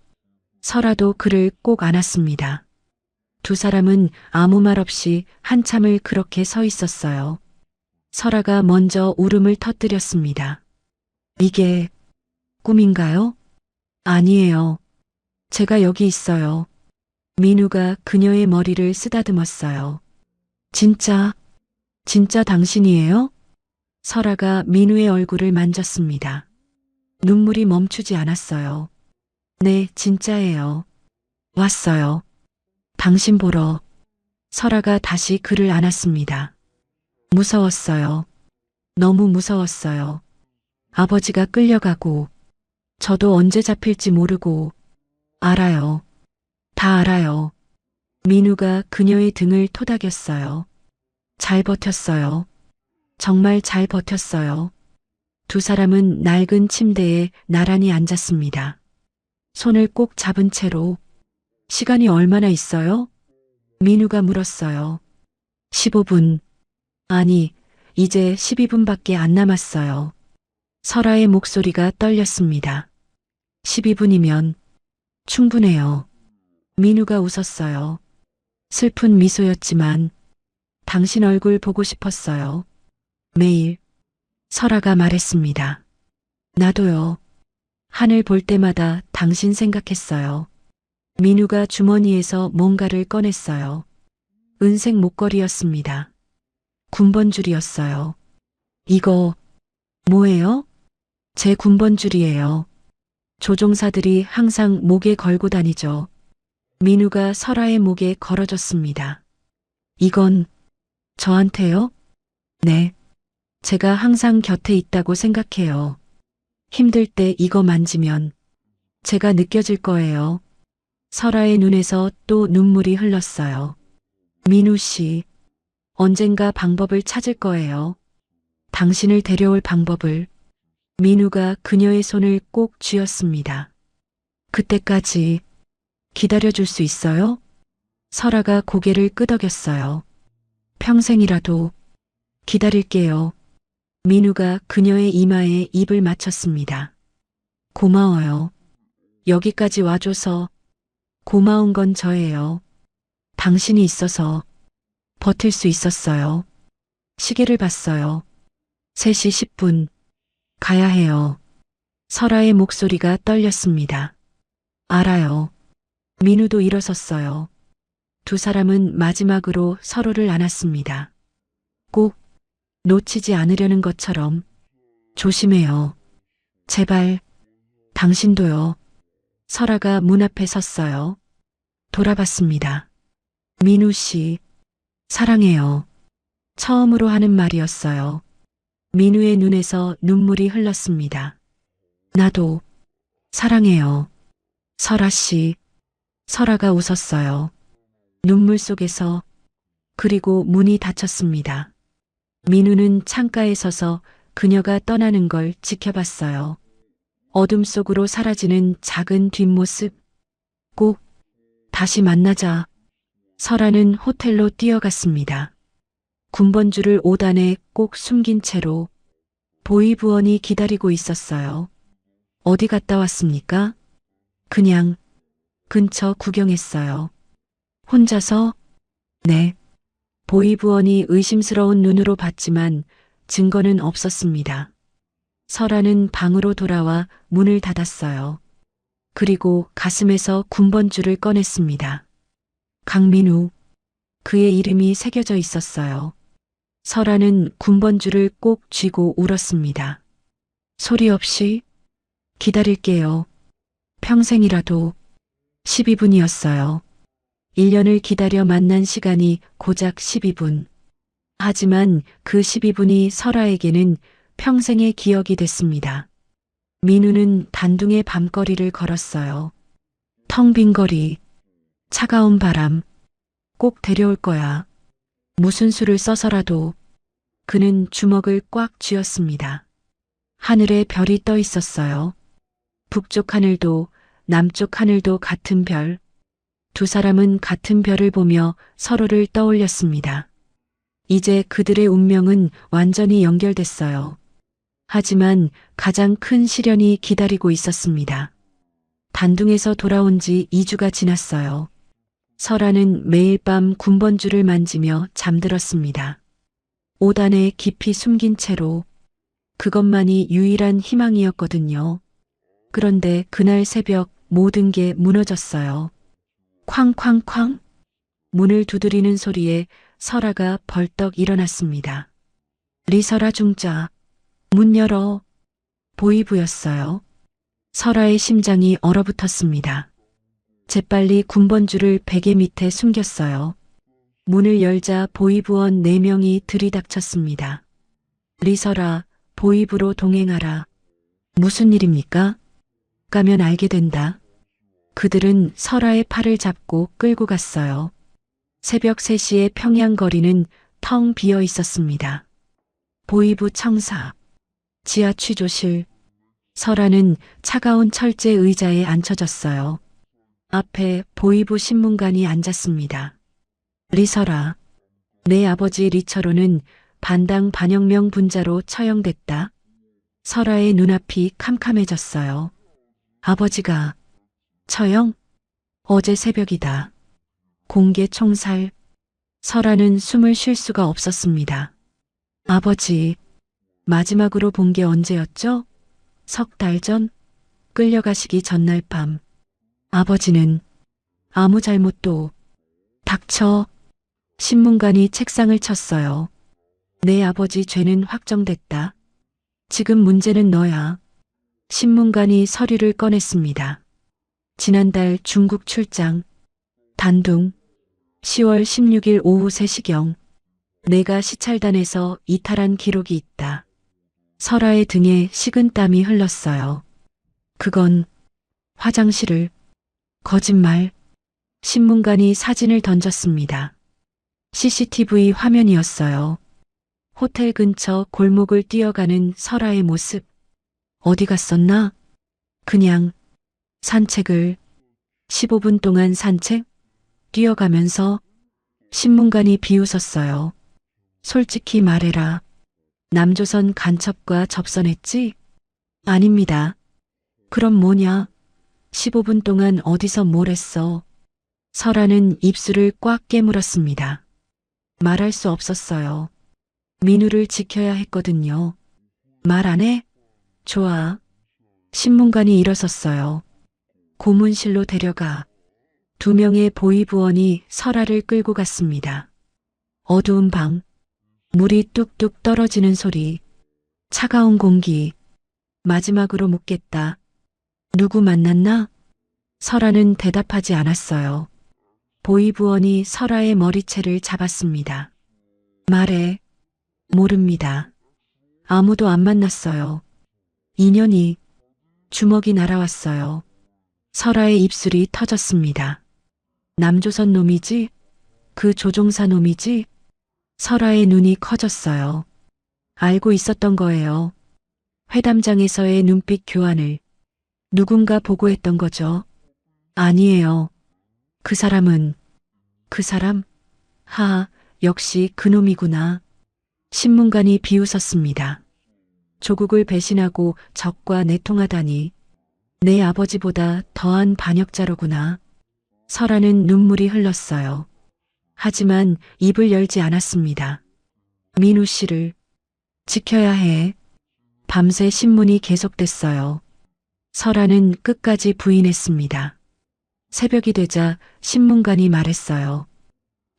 설아도 그를 꼭 안았습니다. 두 사람은 아무 말 없이 한참을 그렇게 서 있었어요. 설아가 먼저 울음을 터뜨렸습니다. 이게 꿈인가요? 아니에요. 제가 여기 있어요. 민우가 그녀의 머리를 쓰다듬었어요. 진짜 당신이에요? 설아가 민우의 얼굴을 만졌습니다. 눈물이 멈추지 않았어요. 네, 진짜예요. 왔어요. 당신 보러. 설아가 다시 그를 안았습니다. 무서웠어요. 너무 무서웠어요. 아버지가 끌려가고, 저도 언제 잡힐지 모르고, 알아요. 다 알아요. 민우가 그녀의 등을 토닥였어요. 잘 버텼어요. 정말 잘 버텼어요. 두 사람은 낡은 침대에 나란히 앉았습니다. 손을 꼭 잡은 채로. 시간이 얼마나 있어요? 민우가 물었어요. 15분. 아니, 이제 12분밖에 안 남았어요. 설아의 목소리가 떨렸습니다. 12분이면 충분해요. 민우가 웃었어요. 슬픈 미소였지만 당신 얼굴 보고 싶었어요. 매일. 설아가 말했습니다. 나도요. 하늘 볼 때마다 당신 생각했어요. 민우가 주머니에서 뭔가를 꺼냈어요. 은색 목걸이였습니다. 군번줄이었어요. 이거 뭐예요? 제 군번줄이에요. 조종사들이 항상 목에 걸고 다니죠. 민우가 설아의 목에 걸어줬습니다. 이건 저한테요? 네. 제가 항상 곁에 있다고 생각해요. 힘들 때 이거 만지면 제가 느껴질 거예요. 설아의 눈에서 또 눈물이 흘렀어요. 민우 씨, 언젠가 방법을 찾을 거예요. 당신을 데려올 방법을. 민우가 그녀의 손을 꼭 쥐었습니다. 그때까지 기다려줄 수 있어요? 설아가 고개를 끄덕였어요. 평생이라도 기다릴게요. 민우가 그녀의 이마에 입을 맞췄습니다. 고마워요. 여기까지 와줘서. 고마운 건 저예요. 당신이 있어서 버틸 수 있었어요. 시계를 봤어요. 3시 10분. 가야 해요. 설아의 목소리가 떨렸습니다. 알아요. 민우도 일어섰어요. 두 사람은 마지막으로 서로를 안았습니다. 꼭 놓치지 않으려는 것처럼. 조심해요. 제발. 당신도요. 설아가 문 앞에 섰어요. 돌아봤습니다. 민우 씨, 사랑해요. 처음으로 하는 말이었어요. 민우의 눈에서 눈물이 흘렀습니다. 나도 사랑해요. 설아 씨. 설아가 웃었어요. 눈물 속에서. 그리고 문이 닫혔습니다. 민우는 창가에 서서 그녀가 떠나는 걸 지켜봤어요. 어둠 속으로 사라지는 작은 뒷모습. 꼭 다시 만나자. 설아는 호텔로 뛰어갔습니다. 군번줄을 5단에 꼭 숨긴 채로. 보이부원이 기다리고 있었어요. 어디 갔다 왔습니까? 그냥 근처 구경했어요. 혼자서? 네. 보이부원이 의심스러운 눈으로 봤지만 증거는 없었습니다. 설아는 방으로 돌아와 문을 닫았어요. 그리고 가슴에서 군번줄을 꺼냈습니다. 강민우. 그의 이름이 새겨져 있었어요. 설아는 군번줄을 꼭 쥐고 울었습니다. 소리 없이 기다릴게요. 평생이라도. 12분이었어요. 1년을 기다려 만난 시간이 고작 12분. 하지만 그 12분이 설아에게는 평생의 기억이 됐습니다. 민우는 단둥의 밤거리를 걸었어요. 텅 빈 거리. 차가운 바람, 꼭 데려올 거야. 무슨 수를 써서라도. 그는 주먹을 꽉 쥐었습니다. 하늘에 별이 떠 있었어요. 북쪽 하늘도 남쪽 하늘도 같은 별. 두 사람은 같은 별을 보며 서로를 떠올렸습니다. 이제 그들의 운명은 완전히 연결됐어요. 하지만 가장 큰 시련이 기다리고 있었습니다. 단둥에서 돌아온 지 2주가 지났어요. 설아는 매일 밤 군번줄을 만지며 잠들었습니다. 5단에 깊이 숨긴 채로. 그것만이 유일한 희망이었거든요. 그런데 그날 새벽 모든 게 무너졌어요. 쾅쾅쾅. 문을 두드리는 소리에 설아가 벌떡 일어났습니다. 리설아 중자. 문 열어. 보이부였어요. 설아의 심장이 얼어붙었습니다. 재빨리 군번줄을 베개 밑에 숨겼어요. 문을 열자 보이부원 4명이 들이닥쳤습니다. 리설아, 보이부로 동행하라. 무슨 일입니까? 가면 알게 된다. 그들은 설아의 팔을 잡고 끌고 갔어요. 새벽 3시에 평양 거리는 텅 비어 있었습니다. 보이부 청사, 지하 취조실. 설아는 차가운 철제 의자에 앉혀졌어요. 앞에 보이부 신문관이 앉았습니다. 리설아, 내 아버지 리철호는 반당 반혁명 분자로 처형됐다. 설아의 눈앞이 캄캄해졌어요. 아버지가 처형? 어제 새벽이다. 공개 총살. 설아는 숨을 쉴 수가 없었습니다. 아버지, 마지막으로 본 게 언제였죠? 3달 전? 끌려가시기 전날 밤. 아버지는 아무 잘못도. 닥쳐. 신문관이 책상을 쳤어요. 내 아버지 죄는 확정됐다. 지금 문제는 너야. 신문관이 서류를 꺼냈습니다. 지난달 중국 출장. 단둥. 10월 16일 오후 3시경. 내가 시찰단에서 이탈한 기록이 있다. 설아의 등에 식은땀이 흘렀어요. 그건 화장실을. 거짓말. 신문관이 사진을 던졌습니다. CCTV 화면이었어요. 호텔 근처 골목을 뛰어가는 설아의 모습. 어디 갔었나? 그냥 산책을. 15분 동안 산책? 뛰어가면서. 신문관이 비웃었어요. 솔직히 말해라. 남조선 간첩과 접선했지? 아닙니다. 그럼 뭐냐? 15분 동안 어디서 뭘 했어? 설아는 입술을 꽉 깨물었습니다. 말할 수 없었어요. 민우를 지켜야 했거든요. 말 안 해? 좋아. 신문관이 일어섰어요. 고문실로 데려가. 2명의 보위부원이 설아를 끌고 갔습니다. 어두운 방. 물이 뚝뚝 떨어지는 소리. 차가운 공기. 마지막으로 묻겠다. 누구 만났나? 설아는 대답하지 않았어요. 보위부원이 설아의 머리채를 잡았습니다. 말해. 모릅니다. 아무도 안 만났어요. 2년이. 주먹이 날아왔어요. 설아의 입술이 터졌습니다. 남조선 놈이지? 그 조종사 놈이지? 설아의 눈이 커졌어요. 알고 있었던 거예요. 회담장에서의 눈빛 교환을 누군가 보고했던 거죠. 아니에요. 그 사람은. 그 사람? 역시 그놈이구나. 신문관이 비웃었습니다. 조국을 배신하고 적과 내통하다니. 내 아버지보다 더한 반역자로구나. 설아는 눈물이 흘렀어요. 하지만 입을 열지 않았습니다. 민우 씨를 지켜야 해. 밤새 신문이 계속됐어요. 설아는 끝까지 부인했습니다. 새벽이 되자 신문관이 말했어요.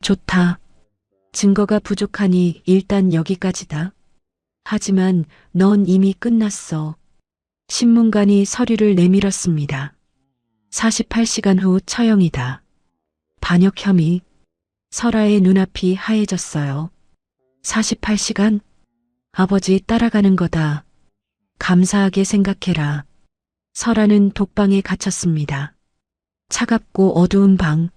좋다. 증거가 부족하니 일단 여기까지다. 하지만 넌 이미 끝났어. 신문관이 서류를 내밀었습니다. 48시간 후 처형이다. 반역 혐의. 설아의 눈앞이 하얘졌어요. 48시간? 아버지 따라가는 거다. 감사하게 생각해라. 설아는 독방에 갇혔습니다. 차갑고 어두운 방.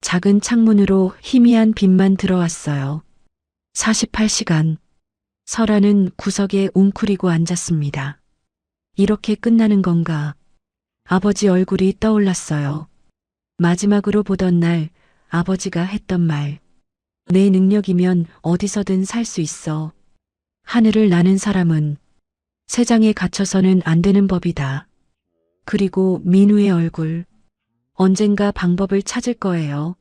작은 창문으로 희미한 빛만 들어왔어요. 48시간. 설아는 구석에 웅크리고 앉았습니다. 이렇게 끝나는 건가? 아버지 얼굴이 떠올랐어요. 마지막으로 보던 날 아버지가 했던 말. 내 능력이면 어디서든 살 수 있어. 하늘을 나는 사람은 세상에 갇혀서는 안 되는 법이다. 그리고 민우의 얼굴. 언젠가 방법을 찾을 거예요.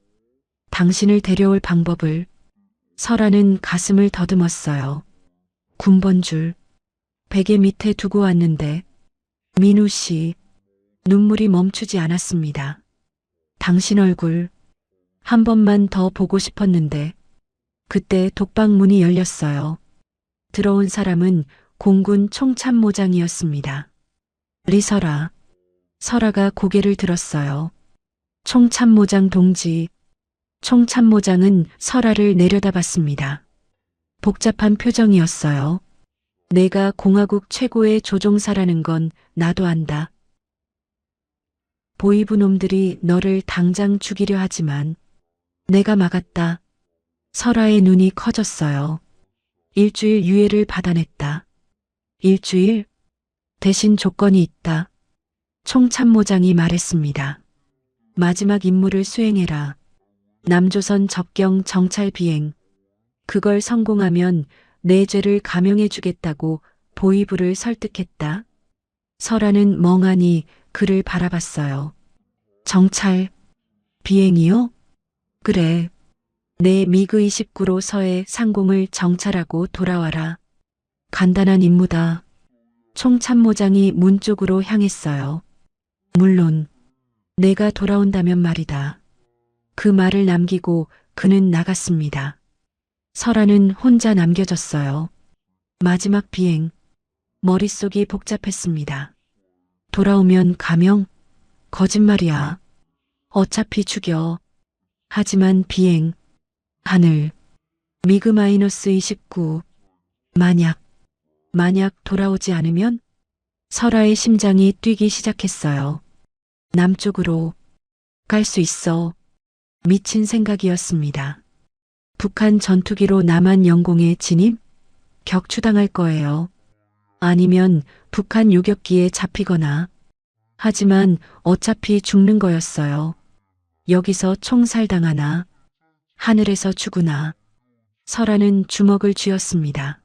당신을 데려올 방법을. 설아는 가슴을 더듬었어요. 군번줄. 베개 밑에 두고 왔는데 민우 씨. 눈물이 멈추지 않았습니다. 당신 얼굴. 한 번만 더 보고 싶었는데 그때 독방문이 열렸어요. 들어온 사람은 공군 총참모장이었습니다. 리설아. 설아가 고개를 들었어요. 총참모장 동지. 총참모장은 설아를 내려다봤습니다. 복잡한 표정이었어요. 내가 공화국 최고의 조종사라는 건 나도 안다. 보이부 놈들이 너를 당장 죽이려 하지만 내가 막았다. 설아의 눈이 커졌어요. 일주일 유예를 받아냈다. 일주일? 대신 조건이 있다. 총참모장이 말했습니다. 마지막 임무를 수행해라. 남조선 접경 정찰 비행. 그걸 성공하면 내 죄를 감형해 주겠다고 보이부를 설득했다. 설아는 멍하니 그를 바라봤어요. 정찰 비행이요? 그래. 내 미그 29로 서해 상공을 정찰하고 돌아와라. 간단한 임무다. 총참모장이 문 쪽으로 향했어요. 물론 내가 돌아온다면 말이다. 그 말을 남기고 그는 나갔습니다. 설아는 혼자 남겨졌어요. 마지막 비행. 머릿속이 복잡했습니다. 돌아오면 감형? 거짓말이야. 어차피 죽여. 하지만 비행. 하늘. 미그-29. 만약 돌아오지 않으면? 설아의 심장이 뛰기 시작했어요. 남쪽으로 갈 수 있어. 미친 생각이었습니다. 북한 전투기로 남한 영공에 진입? 격추당할 거예요. 아니면 북한 요격기에 잡히거나. 하지만 어차피 죽는 거였어요. 여기서 총살당하나 하늘에서 죽으나. 설아는 주먹을 쥐었습니다.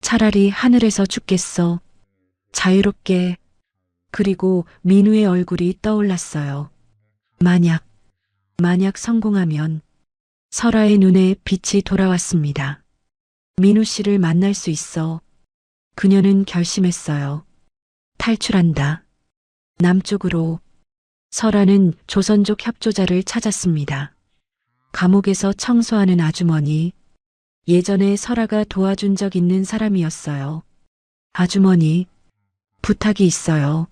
차라리 하늘에서 죽겠어. 자유롭게. 그리고 민우의 얼굴이 떠올랐어요. 만약 성공하면. 설아의 눈에 빛이 돌아왔습니다. 민우 씨를 만날 수 있어. 그녀는 결심했어요. 탈출한다. 남쪽으로. 설아는 조선족 협조자를 찾았습니다. 감옥에서 청소하는 아주머니. 예전에 설아가 도와준 적 있는 사람이었어요. 아주머니, 부탁이 있어요.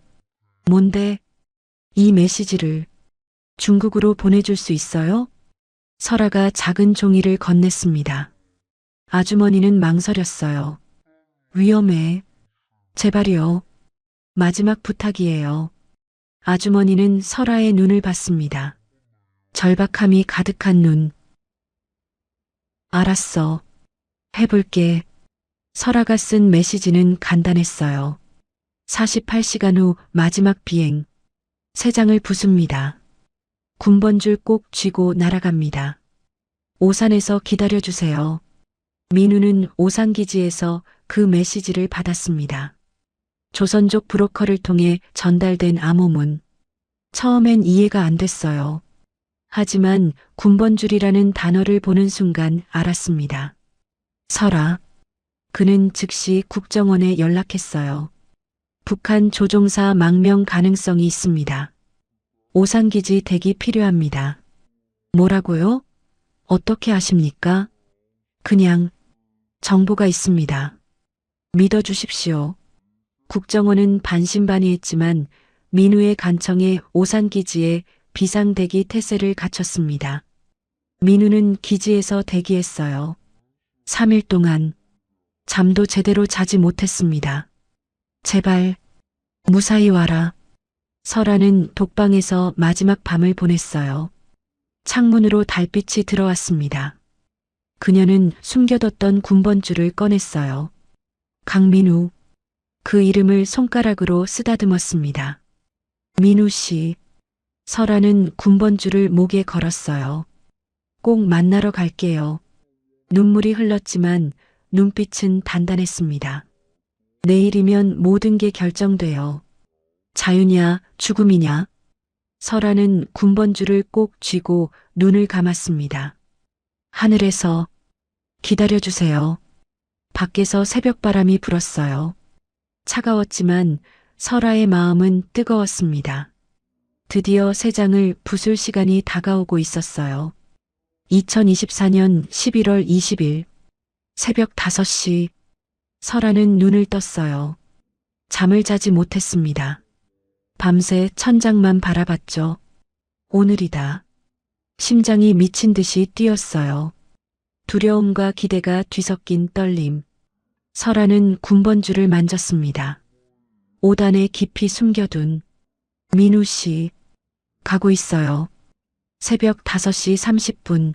뭔데? 이 메시지를 중국으로 보내줄 수 있어요? 설아가 작은 종이를 건넸습니다. 아주머니는 망설였어요. 위험해. 제발요. 마지막 부탁이에요. 아주머니는 설아의 눈을 봤습니다. 절박함이 가득한 눈. 알았어. 해볼게. 설아가 쓴 메시지는 간단했어요. 48시간 후 마지막 비행. 세 장을 부숩니다. 군번줄 꼭 쥐고 날아갑니다. 오산에서 기다려주세요. 민우는 오산기지에서 그 메시지를 받았습니다. 조선족 브로커를 통해 전달된 암호문. 처음엔 이해가 안 됐어요. 하지만 군번줄이라는 단어를 보는 순간 알았습니다. 설아. 그는 즉시 국정원에 연락했어요. 북한 조종사 망명 가능성이 있습니다. 오산기지 대기 필요합니다. 뭐라고요? 어떻게 아십니까? 그냥 정보가 있습니다. 믿어주십시오. 국정원은 반신반의했지만 민우의 간청에 오산기지에 비상대기 태세를 갖췄습니다. 민우는 기지에서 대기했어요. 3일 동안 잠도 제대로 자지 못했습니다. 제발 무사히 와라. 설아는 독방에서 마지막 밤을 보냈어요. 창문으로 달빛이 들어왔습니다. 그녀는 숨겨뒀던 군번줄을 꺼냈어요. 강민우. 그 이름을 손가락으로 쓰다듬었습니다. 민우 씨. 설아는 군번줄을 목에 걸었어요. 꼭 만나러 갈게요. 눈물이 흘렀지만 눈빛은 단단했습니다. 내일이면 모든 게 결정돼요. 자유냐, 죽음이냐. 설아는 군번줄을 꼭 쥐고 눈을 감았습니다. 하늘에서 기다려주세요. 밖에서 새벽바람이 불었어요. 차가웠지만 설아의 마음은 뜨거웠습니다. 드디어 새 장을 부술 시간이 다가오고 있었어요. 2024년 11월 20일 새벽 5시 설아는 눈을 떴어요. 잠을 자지 못했습니다. 밤새 천장만 바라봤죠. 오늘이다. 심장이 미친 듯이 뛰었어요. 두려움과 기대가 뒤섞인 떨림. 설아는 군번줄을 만졌습니다. 5단에 깊이 숨겨둔 민우 씨. 가고 있어요. 새벽 5시 30분.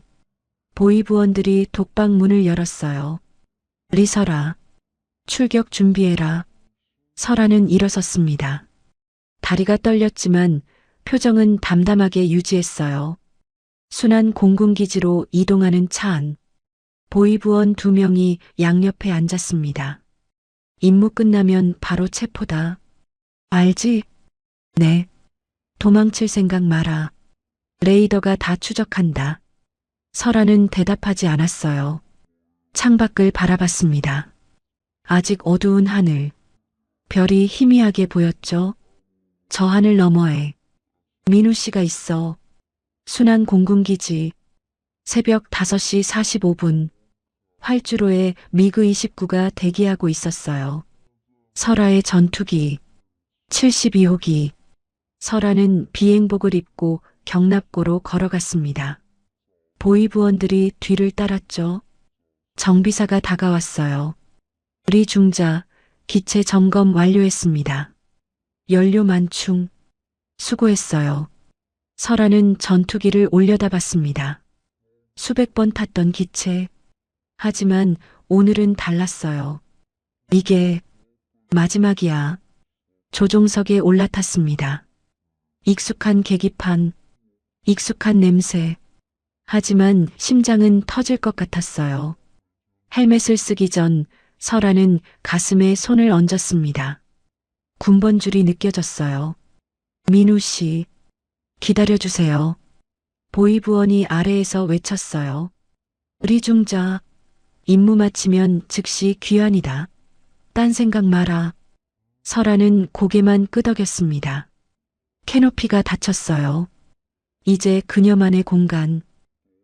보위부원들이 독방 문을 열었어요. 리설아. 출격 준비해라. 설아는 일어섰습니다. 다리가 떨렸지만 표정은 담담하게 유지했어요. 순안 공군기지로 이동하는 차 안. 보위부원 2명이 양옆에 앉았습니다. 임무 끝나면 바로 체포다. 알지? 네. 도망칠 생각 마라. 레이더가 다 추적한다. 설아는 대답하지 않았어요. 창밖을 바라봤습니다. 아직 어두운 하늘. 별이 희미하게 보였죠. 저 하늘 너머에 민우 씨가 있어. 순안 공군기지. 새벽 5시 45분. 활주로에 미그 29가 대기하고 있었어요. 설아의 전투기. 72호기. 설아는 비행복을 입고 경납고로 걸어갔습니다. 보위부원들이 뒤를 따랐죠. 정비사가 다가왔어요. 우리 중자, 기체 점검 완료했습니다. 연료 만충. 수고했어요. 설아는 전투기를 올려다봤습니다. 수백 번 탔던 기체. 하지만 오늘은 달랐어요. 이게 마지막이야. 조종석에 올라탔습니다. 익숙한 계기판, 익숙한 냄새. 하지만 심장은 터질 것 같았어요. 헬멧을 쓰기 전 설아는 가슴에 손을 얹었습니다. 군번줄이 느껴졌어요. 민우 씨, 기다려주세요. 보위부원이 아래에서 외쳤어요. 리중자, 임무 마치면 즉시 귀환이다. 딴 생각 마라. 설아는 고개만 끄덕였습니다. 캐노피가 닫혔어요. 이제 그녀만의 공간.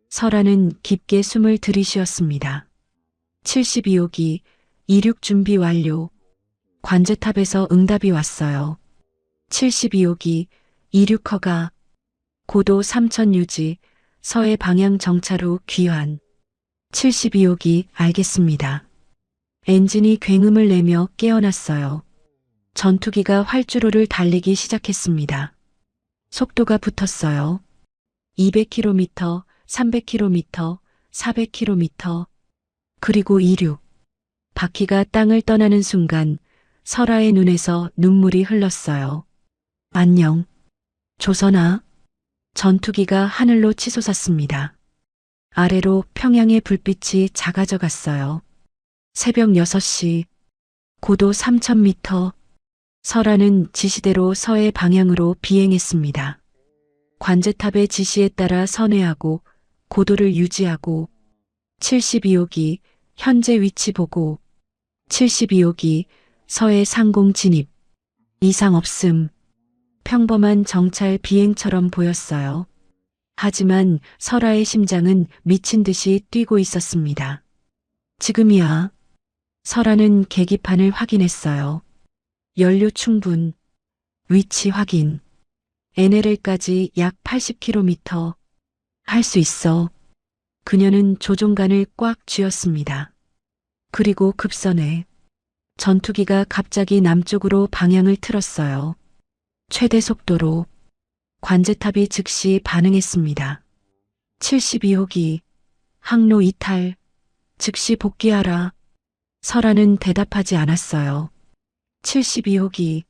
설아는 깊게 숨을 들이쉬었습니다. 72호기 이륙 준비 완료. 관제탑에서 응답이 왔어요. 72호기 이륙 허가. 고도 3000 유지. 서해 방향 정찰 후 귀환. 72호기 알겠습니다. 엔진이 굉음을 내며 깨어났어요. 전투기가 활주로를 달리기 시작했습니다. 속도가 붙었어요. 200km, 300km, 400km. 그리고 이륙. 바퀴가 땅을 떠나는 순간 설아의 눈에서 눈물이 흘렀어요. 안녕. 조선아. 전투기가 하늘로 치솟았습니다. 아래로 평양의 불빛이 작아져 갔어요. 새벽 6시. 고도 3000m. 설아는 지시대로 서해 방향으로 비행했습니다. 관제탑의 지시에 따라 선회하고 고도를 유지하고 72호기 현재 위치 보고 72호기 서해 상공 진입 이상 없음. 평범한 정찰 비행처럼 보였어요. 하지만 설아의 심장은 미친 듯이 뛰고 있었습니다. 지금이야. 설아는 계기판을 확인했어요. 연료 충분. 위치 확인. NLL까지 약 80km. 할 수 있어. 그녀는 조종간을 꽉 쥐었습니다. 그리고 급선회. 전투기가 갑자기 남쪽으로 방향을 틀었어요. 최대 속도로. 관제탑이 즉시 반응했습니다. 72호기. 항로 이탈. 즉시 복귀하라. 설아는 대답하지 않았어요. 72호기.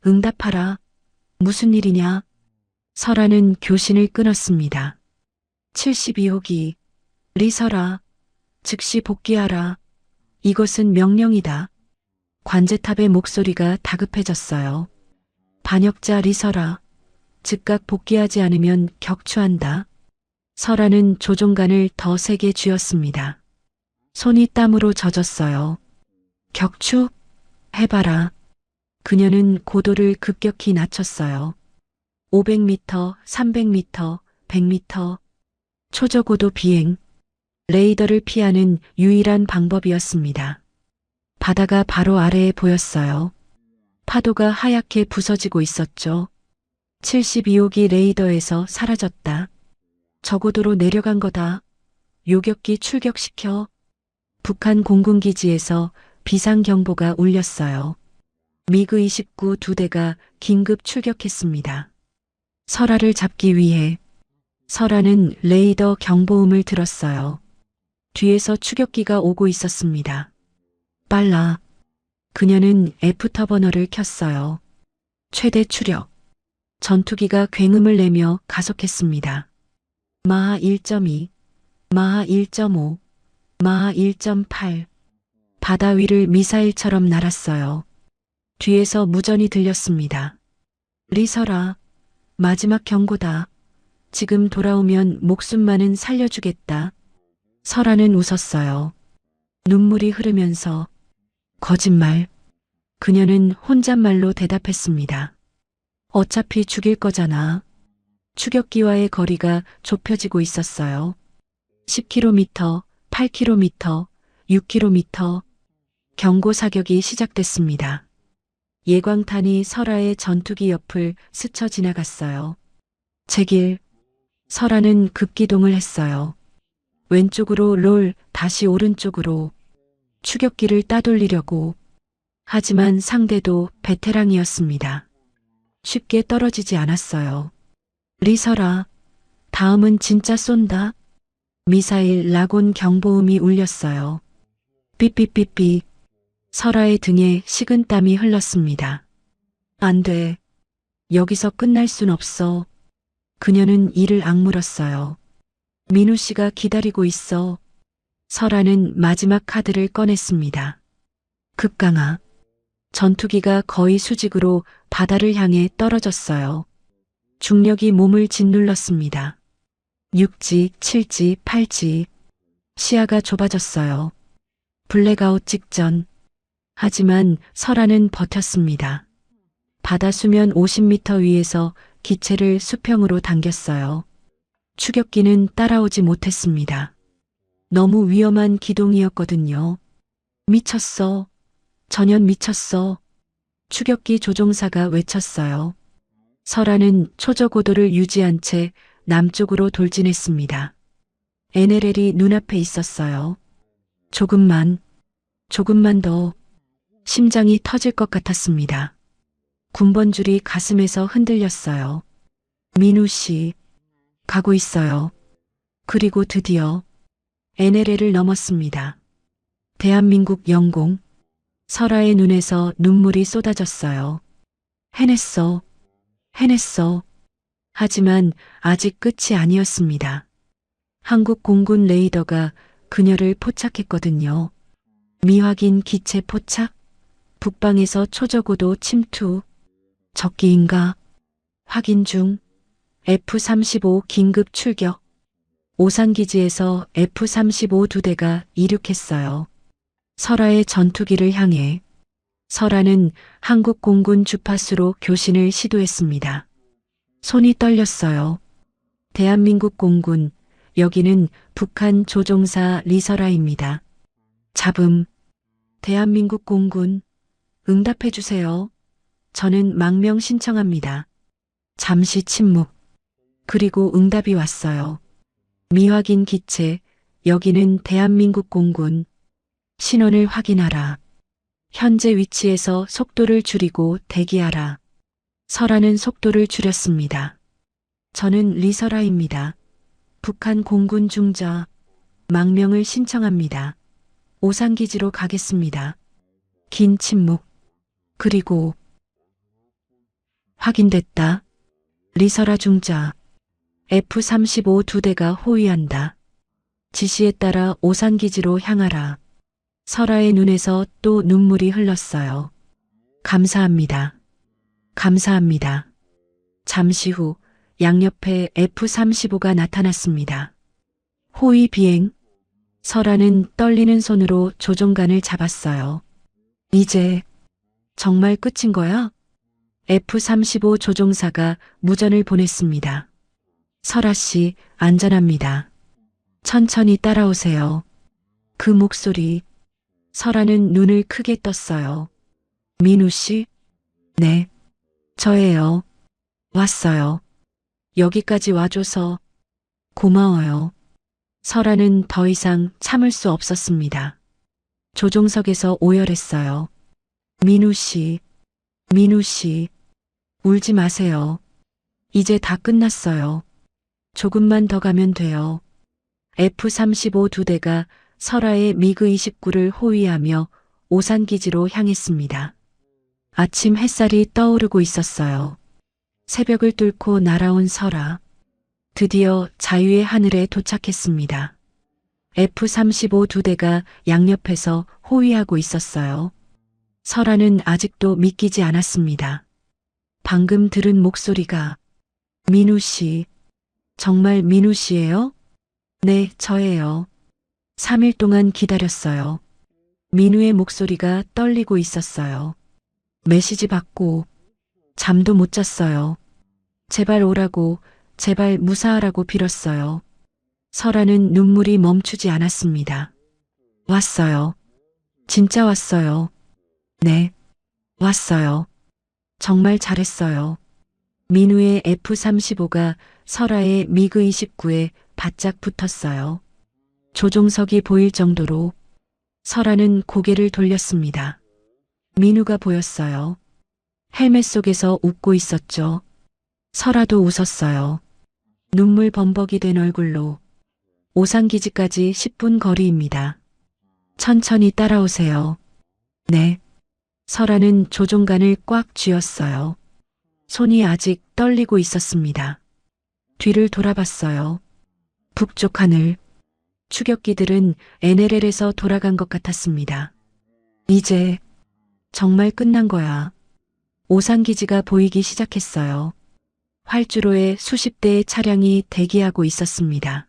응답하라. 무슨 일이냐? 설아는 교신을 끊었습니다. 72호기. 리설아. 즉시 복귀하라. 이것은 명령이다. 관제탑의 목소리가 다급해졌어요. 반역자 리설아. 즉각 복귀하지 않으면 격추한다. 설아는 조종간을 더 세게 쥐었습니다. 손이 땀으로 젖었어요. 격추? 해봐라. 그녀는 고도를 급격히 낮췄어요. 500m, 300m, 100m. 초저고도 비행. 레이더를 피하는 유일한 방법이었습니다. 바다가 바로 아래에 보였어요. 파도가 하얗게 부서지고 있었죠. 72호기 레이더에서 사라졌다. 저고도로 내려간 거다. 요격기 출격시켜. 북한 공군기지에서 비상경보가 울렸어요. 미그 29 두 대가 긴급 출격했습니다. 설아를 잡기 위해. 설아는 레이더 경보음을 들었어요. 뒤에서 추격기가 오고 있었습니다. 빨라. 그녀는 F터버너를 켰어요. 최대 추력. 전투기가 굉음을 내며 가속했습니다. 마하 1.2, 마하 1.5, 마하 1.8. 바다 위를 미사일처럼 날았어요. 뒤에서 무전이 들렸습니다. 리설아, 마지막 경고다. 지금 돌아오면 목숨만은 살려주겠다. 설아는 웃었어요. 눈물이 흐르면서. 거짓말. 그녀는 혼잣말로 대답했습니다. 어차피 죽일 거잖아. 추격기와의 거리가 좁혀지고 있었어요. 10km, 8km, 6km. 경고 사격이 시작됐습니다. 예광탄이 설아의 전투기 옆을 스쳐 지나갔어요. 제길. 설아는 급기동을 했어요. 왼쪽으로 롤, 다시 오른쪽으로. 추격기를 따돌리려고. 하지만 상대도 베테랑이었습니다. 쉽게 떨어지지 않았어요. 리설아, 다음은 진짜 쏜다. 미사일 라곤 경보음이 울렸어요. 삐삐삐삐. 설아의 등에 식은땀이 흘렀습니다. 안 돼. 여기서 끝날 순 없어. 그녀는 이를 악물었어요. 민우 씨가 기다리고 있어. 설아는 마지막 카드를 꺼냈습니다. 급강하. 전투기가 거의 수직으로 바다를 향해 떨어졌어요. 중력이 몸을 짓눌렀습니다. 6지, 7지, 8지. 시야가 좁아졌어요. 블랙아웃 직전. 하지만 설아는 버텼습니다. 바다 수면 50m 위에서 기체를 수평으로 당겼어요. 추격기는 따라오지 못했습니다. 너무 위험한 기동이었거든요. 미쳤어. 전현 미쳤어. 추격기 조종사가 외쳤어요. 설아는 초저고도를 유지한 채 남쪽으로 돌진했습니다. NLL이 눈앞에 있었어요. 조금만 더. 심장이 터질 것 같았습니다. 군번줄이 가슴에서 흔들렸어요. 민우 씨, 가고 있어요. 그리고 드디어 NLL을 넘었습니다. 대한민국 영공. 설아의 눈에서 눈물이 쏟아졌어요. 해냈어. 하지만 아직 끝이 아니었습니다. 한국 공군 레이더가 그녀를 포착했거든요. 미확인 기체 포착? 북방에서 초저고도 침투. 적기인가? 확인 중. F-35 긴급 출격. 오산기지에서 F-35 두 대가 이륙했어요. 설아의 전투기를 향해. 설아는 한국 공군 주파수로 교신을 시도했습니다. 손이 떨렸어요. 대한민국 공군, 여기는 북한 조종사 리설아입니다. 잡음. 대한민국 공군, 응답해 주세요. 저는 망명 신청합니다. 잠시 침묵. 그리고 응답이 왔어요. 미확인 기체, 여기는 대한민국 공군. 신원을 확인하라. 현재 위치에서 속도를 줄이고 대기하라. 설아는 속도를 줄였습니다. 저는 리설아입니다. 북한 공군 중저 망명을 신청합니다. 오산기지로 가겠습니다. 긴 침묵. 그리고 확인됐다. 리설아 중저 F-35 두 대가 호위한다. 지시에 따라 오산기지로 향하라. 설아의 눈에서 또 눈물이 흘렀어요. 감사합니다. 감사합니다. 잠시 후 양옆에 F-35가 나타났습니다. 호위 비행. 설아는 떨리는 손으로 조종간을 잡았어요. 이제 정말 끝인 거야? F-35 조종사가 무전을 보냈습니다. 설아 씨, 안전합니다. 천천히 따라오세요. 그 목소리. 설아는 눈을 크게 떴어요. 민우 씨? 네. 저예요. 왔어요. 여기까지 와줘서 고마워요. 설아는 더 이상 참을 수 없었습니다. 조종석에서 오열했어요. 민우 씨, 민우 씨, 울지 마세요. 이제 다 끝났어요. 조금만 더 가면 돼요. F-35 두 대가 설아의 미그-29를 호위하며 오산기지로 향했습니다. 아침 햇살이 떠오르고 있었어요. 새벽을 뚫고 날아온 설아. 드디어 자유의 하늘에 도착했습니다. F-35 두 대가 양옆에서 호위하고 있었어요. 설아는 아직도 믿기지 않았습니다. 방금 들은 목소리가 민우 씨, 정말 민우 씨예요? 네, 저예요. 3일 동안 기다렸어요. 민우의 목소리가 떨리고 있었어요. 메시지 받고 잠도 못 잤어요. 제발 오라고, 제발 무사하라고 빌었어요. 설아는 눈물이 멈추지 않았습니다. 왔어요. 진짜 왔어요. 네, 왔어요. 정말 잘했어요. 민우의 F-35가 설아의 미그-29에 바짝 붙었어요. 조종석이 보일 정도로. 설아는 고개를 돌렸습니다. 민우가 보였어요. 헬멧 속에서 웃고 있었죠. 설아도 웃었어요. 눈물 범벅이 된 얼굴로. 오산기지까지 10분 거리입니다. 천천히 따라오세요. 네. 설아는 조종간을 꽉 쥐었어요. 손이 아직 떨리고 있었습니다. 뒤를 돌아봤어요. 북쪽 하늘. 추격기들은 NLL에서 돌아간 것 같았습니다. 이제 정말 끝난 거야. 오산기지가 보이기 시작했어요. 활주로에 수십 대의 차량이 대기하고 있었습니다.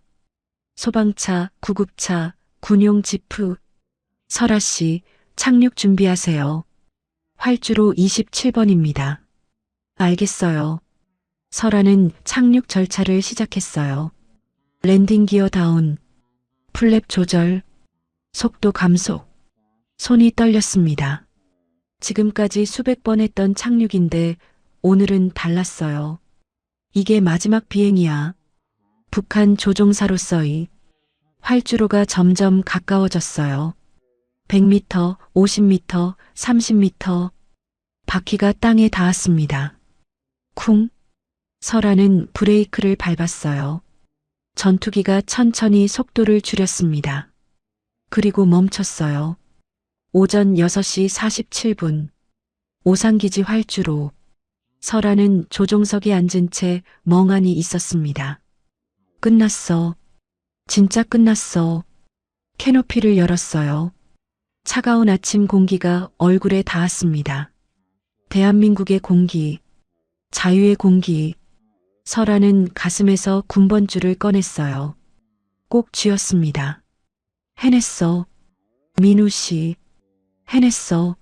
소방차, 구급차, 군용 지프. 설아 씨, 착륙 준비하세요. 활주로 27번입니다. 알겠어요. 설아는 착륙 절차를 시작했어요. 랜딩 기어 다운, 플랩 조절, 속도 감속. 손이 떨렸습니다. 지금까지 수백 번 했던 착륙인데 오늘은 달랐어요. 이게 마지막 비행이야. 북한 조종사로서의. 활주로가 점점 가까워졌어요. 100m, 50m, 30m. 바퀴가 땅에 닿았습니다. 쿵. 설아는 브레이크를 밟았어요. 전투기가 천천히 속도를 줄였습니다. 그리고 멈췄어요. 오전 6시 47분. 오산기지 활주로. 설아는 조종석에 앉은 채 멍하니 있었습니다. 끝났어. 진짜 끝났어. 캐노피를 열었어요. 차가운 아침 공기가 얼굴에 닿았습니다. 대한민국의 공기, 자유의 공기. 설아는 가슴에서 군번줄을 꺼냈어요. 꼭 쥐었습니다. 해냈어. 민우 씨. 해냈어.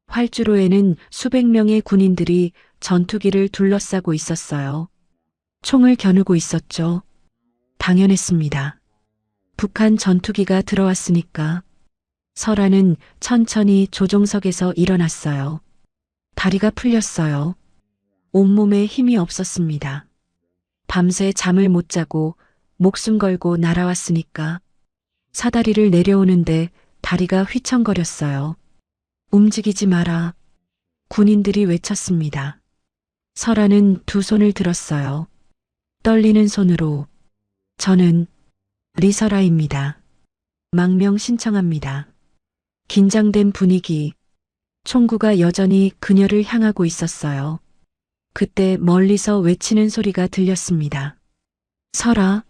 활주로에는 수백 명의 군인들이 전투기를 둘러싸고 있었어요. 총을 겨누고 있었죠. 당연했습니다. 북한 전투기가 들어왔으니까. 설아는 천천히 조종석에서 일어났어요. 다리가 풀렸어요. 온몸에 힘이 없었습니다. 밤새 잠을 못 자고 목숨 걸고 날아왔으니까. 사다리를 내려오는데 다리가 휘청거렸어요. 움직이지 마라. 군인들이 외쳤습니다. 설아는 두 손을 들었어요. 떨리는 손으로. 저는 리설아입니다. 망명 신청합니다. 긴장된 분위기. 총구가 여전히 그녀를 향하고 있었어요. 그때 멀리서 외치는 소리가 들렸습니다. 설아.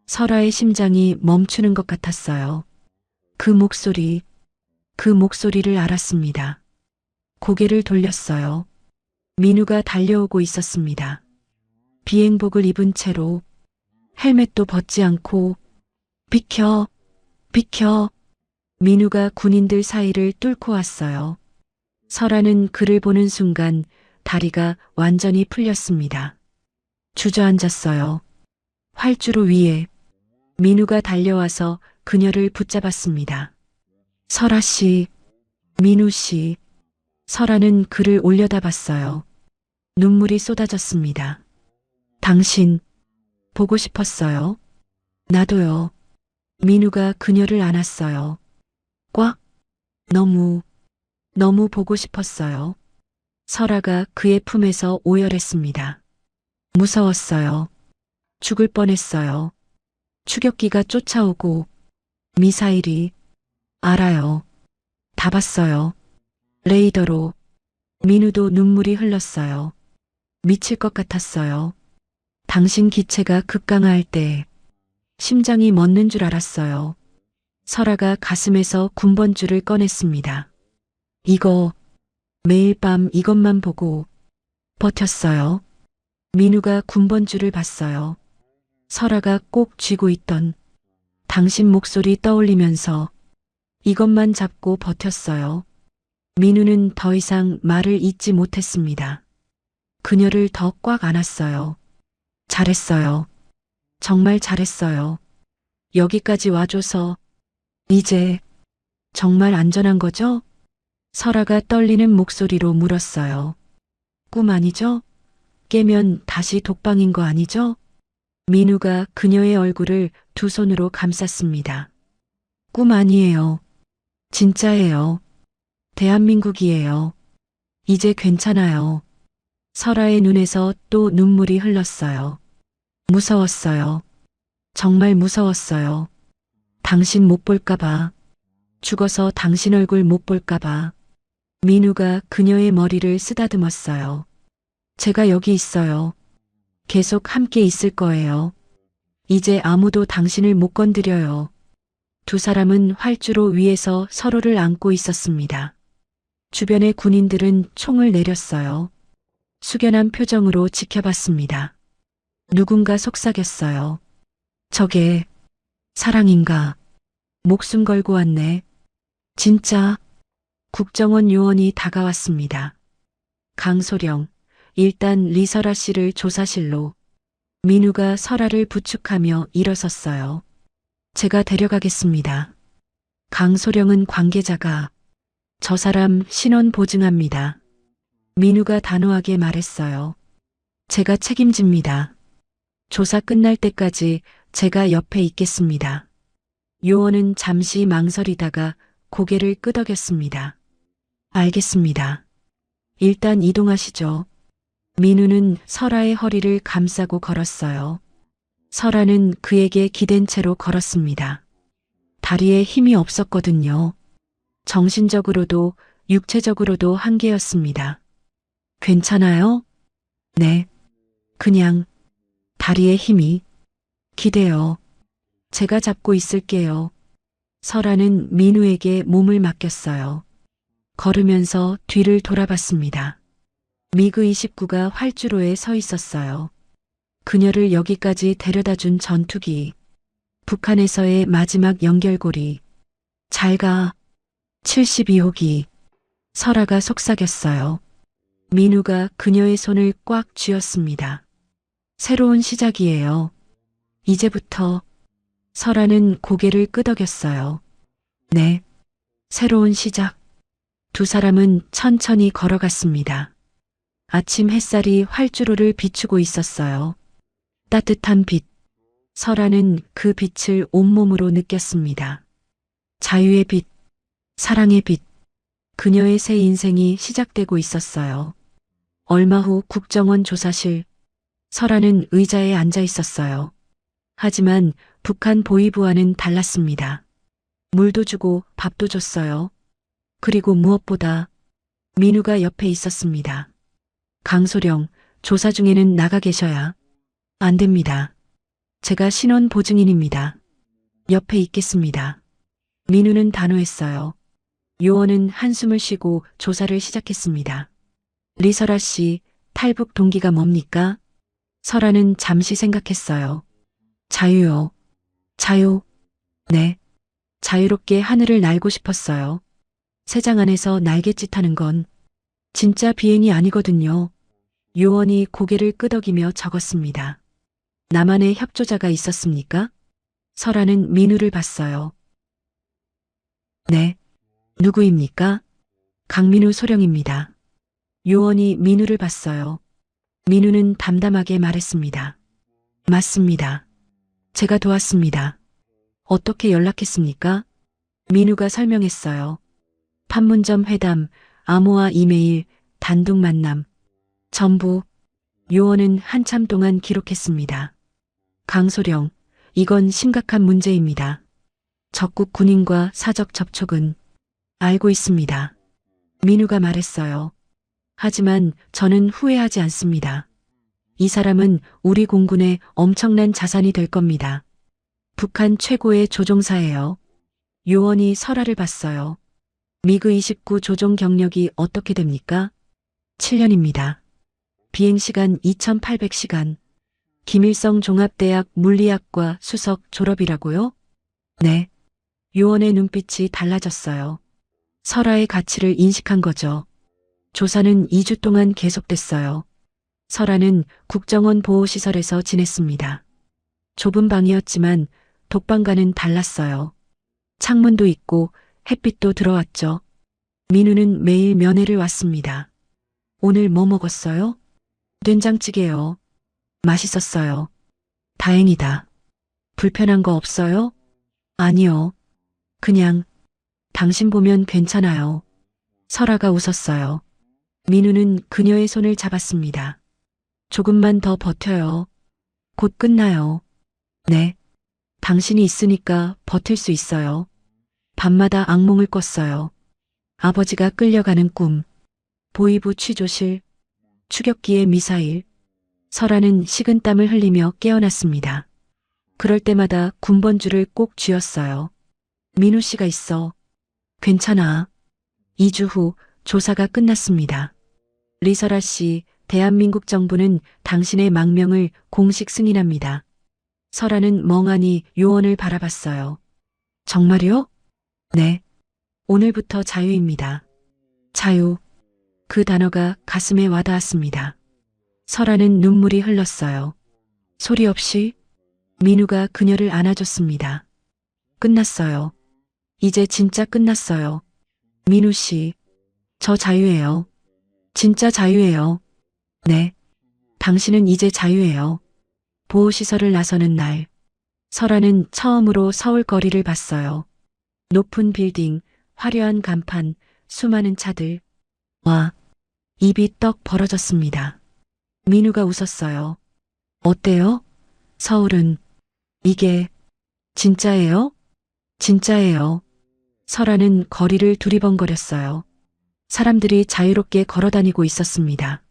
설아의 심장이 멈추는 것 같았어요. 그 목소리를 알았습니다. 고개를 돌렸어요. 민우가 달려오고 있었습니다. 비행복을 입은 채로 헬멧도 벗지 않고 비켜, 비켜. 민우가 군인들 사이를 뚫고 왔어요. 설아는 그를 보는 순간 다리가 완전히 풀렸습니다. 주저앉았어요. 활주로 위에 민우가 달려와서 그녀를 붙잡았습니다. 설아 씨, 민우 씨. 설아는 그를 올려다봤어요. 눈물이 쏟아졌습니다. 당신, 보고 싶었어요? 나도요. 민우가 그녀를 안았어요. 꽉, 너무 보고 싶었어요. 설아가 그의 품에서 오열했습니다. 무서웠어요. 죽을 뻔했어요. 추격기가 쫓아오고 미사일이. 알아요. 다 봤어요. 레이더로. 민우도 눈물이 흘렀어요. 미칠 것 같았어요. 당신 기체가 급강하할 때 심장이 멎는 줄 알았어요. 설아가 가슴에서 군번줄을 꺼냈습니다. 이거, 매일 밤 이것만 보고 버텼어요. 민우가 군번줄을 봤어요. 설아가 꼭 쥐고 있던 당신 목소리 떠올리면서 이것만 잡고 버텼어요. 민우는 더 이상 말을 잇지 못했습니다. 그녀를 더 꽉 안았어요. 잘했어요. 정말 잘했어요. 여기까지 와줘서. 이제 정말 안전한 거죠? 설아가 떨리는 목소리로 물었어요. 꿈 아니죠? 깨면 다시 독방인 거 아니죠? 민우가 그녀의 얼굴을 두 손으로 감쌌습니다. 꿈 아니에요. 진짜예요. 대한민국이에요. 이제 괜찮아요. 설아의 눈에서 또 눈물이 흘렀어요. 무서웠어요. 정말 무서웠어요. 당신 못 볼까봐. 죽어서 당신 얼굴 못 볼까봐. 민우가 그녀의 머리를 쓰다듬었어요. 제가 여기 있어요. 계속 함께 있을 거예요. 이제 아무도 당신을 못 건드려요. 두 사람은 활주로 위에서 서로를 안고 있었습니다. 주변의 군인들은 총을 내렸어요. 숙연한 표정으로 지켜봤습니다. 누군가 속삭였어요. 저게 사랑인가? 목숨 걸고 왔네. 진짜. 국정원 요원이 다가왔습니다. 강소령, 일단 리설아 씨를 조사실로. 민우가 설아를 부축하며 일어섰어요. 제가 데려가겠습니다. 강소령은 관계자가 저 사람 신원 보증합니다. 민우가 단호하게 말했어요. 제가 책임집니다. 조사 끝날 때까지 제가 옆에 있겠습니다. 요원은 잠시 망설이다가 고개를 끄덕였습니다. 알겠습니다. 일단 이동하시죠. 민우는 설아의 허리를 감싸고 걸었어요. 설아는 그에게 기댄 채로 걸었습니다. 다리에 힘이 없었거든요. 정신적으로도 육체적으로도 한계였습니다. 괜찮아요? 네. 그냥 다리에 힘이. 기대요. 제가 잡고 있을게요. 설아는 민우에게 몸을 맡겼어요. 걸으면서 뒤를 돌아봤습니다. 미그 29가 활주로에 서 있었어요. 그녀를 여기까지 데려다준 전투기. 북한에서의 마지막 연결고리. 잘 가. 72호기. 설아가 속삭였어요. 민우가 그녀의 손을 꽉 쥐었습니다. 새로운 시작이에요. 이제부터. 설아는 고개를 끄덕였어요. 네. 새로운 시작. 두 사람은 천천히 걸어갔습니다. 아침 햇살이 활주로를 비추고 있었어요. 따뜻한 빛. 설아는 그 빛을 온몸으로 느꼈습니다. 자유의 빛, 사랑의 빛. 그녀의 새 인생이 시작되고 있었어요. 얼마 후 국정원 조사실. 설아는 의자에 앉아 있었어요. 하지만 북한 보위부와는 달랐습니다. 물도 주고 밥도 줬어요. 그리고 무엇보다 민우가 옆에 있었습니다. 강소령, 조사 중에는 나가 계셔야 안 됩니다. 제가 신원 보증인입니다. 옆에 있겠습니다. 민우는 단호했어요. 요원은 한숨을 쉬고 조사를 시작했습니다. 리설아 씨, 탈북 동기가 뭡니까? 설아는 잠시 생각했어요. 자유요. 자유. 네. 자유롭게 하늘을 날고 싶었어요. 새장 안에서 날갯짓하는 건 진짜 비행이 아니거든요. 요원이 고개를 끄덕이며 적었습니다. 나만의 협조자가 있었습니까? 설아는 민우를 봤어요. 네. 누구입니까? 강민우 소령입니다. 요원이 민우를 봤어요. 민우는 담담하게 말했습니다. 맞습니다. 제가 도왔습니다. 어떻게 연락했습니까? 민우가 설명했어요. 판문점 회담, 암호화 이메일, 단독 만남. 전부 요원은 한참 동안 기록했습니다. 강소령, 이건 심각한 문제입니다. 적국 군인과 사적 접촉은 알고 있습니다. 민우가 말했어요. 하지만 저는 후회하지 않습니다. 이 사람은 우리 공군의 엄청난 자산이 될 겁니다. 북한 최고의 조종사예요. 요원이 설아를 봤어요. 미그 29 조종 경력이 어떻게 됩니까? 7년입니다. 비행시간 2800시간. 김일성 종합대학 물리학과 수석 졸업이라고요? 네. 요원의 눈빛이 달라졌어요. 설아의 가치를 인식한 거죠. 조사는 2주 동안 계속됐어요. 설아는 국정원 보호시설에서 지냈습니다. 좁은 방이었지만 독방과는 달랐어요. 창문도 있고 햇빛도 들어왔죠. 민우는 매일 면회를 왔습니다. 오늘 뭐 먹었어요? 된장찌개요. 맛있었어요. 다행이다. 불편한 거 없어요? 아니요. 그냥 당신 보면 괜찮아요. 설아가 웃었어요. 민우는 그녀의 손을 잡았습니다. 조금만 더 버텨요. 곧 끝나요. 네. 당신이 있으니까 버틸 수 있어요. 밤마다 악몽을 꿨어요. 아버지가 끌려가는 꿈. 보위부 취조실. 추격기의 미사일. 설아는 식은땀을 흘리며 깨어났습니다. 그럴 때마다 군번줄을 꼭 쥐었어요. 민우 씨가 있어. 괜찮아. 2주 후 조사가 끝났습니다. 리설아 씨, 대한민국 정부는 당신의 망명을 공식 승인합니다. 설아는 멍하니 요원을 바라봤어요. 정말요? 네. 오늘부터 자유입니다. 자유. 그 단어가 가슴에 와닿았습니다. 설아는 눈물이 흘렀어요. 소리 없이 민우가 그녀를 안아줬습니다. 끝났어요. 이제 진짜 끝났어요. 민우 씨, 저 자유예요. 진짜 자유예요. 네. 당신은 이제 자유예요. 보호시설을 나서는 날. 설아는 처음으로 서울 거리를 봤어요. 높은 빌딩, 화려한 간판, 수많은 차들. 와, 입이 떡 벌어졌습니다. 민우가 웃었어요. 어때요? 서울은 이게 진짜예요? 진짜예요. 설아는 거리를 두리번거렸어요. 사람들이 자유롭게 걸어다니고 있었습니다.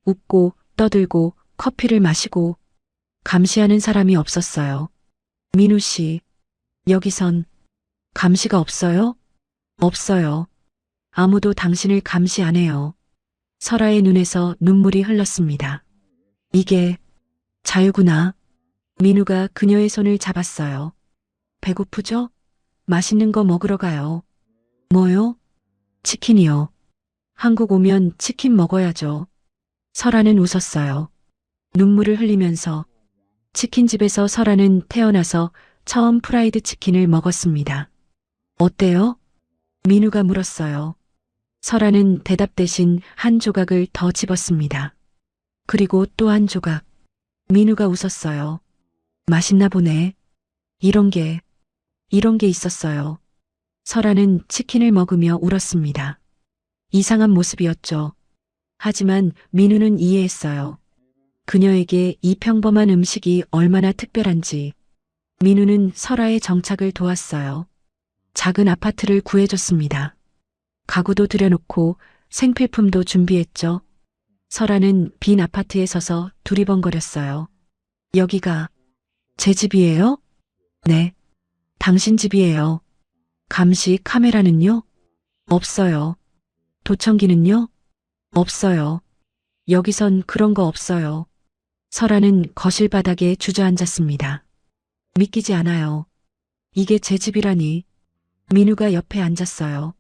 웃고 떠들고 커피를 마시고 감시하는 사람이 없었어요. 민우 씨, 여기선 감시가 없어요? 없어요. 아무도 당신을 감시 안 해요. 설아의 눈에서 눈물이 흘렀습니다. 이게 자유구나. 민우가 그녀의 손을 잡았어요. 배고프죠? 맛있는 거 먹으러 가요. 뭐요? 치킨이요. 한국 오면 치킨 먹어야죠. 설아는 웃었어요. 눈물을 흘리면서 치킨집에서 설아는 태어나서 처음 프라이드 치킨을 먹었습니다. 어때요? 민우가 물었어요. 설아는 대답 대신 한 조각을 더 집었습니다. 그리고 또 한 조각. 민우가 웃었어요. 맛있나 보네. 이런 게 있었어요. 설아는 치킨을 먹으며 울었습니다. 이상한 모습이었죠. 하지만 민우는 이해했어요. 그녀에게 이 평범한 음식이 얼마나 특별한지. 민우는 설아의 정착을 도왔어요. 작은 아파트를 구해줬습니다. 가구도 들여놓고 생필품도 준비했죠. 설아는 빈 아파트에 서서 두리번거렸어요. 여기가 제 집이에요? 네. 당신 집이에요. 감시 카메라는요? 없어요. 도청기는요? 없어요. 여기선 그런 거 없어요. 설아는 거실 바닥에 주저앉았습니다. 믿기지 않아요. 이게 제 집이라니. 민우가 옆에 앉았어요.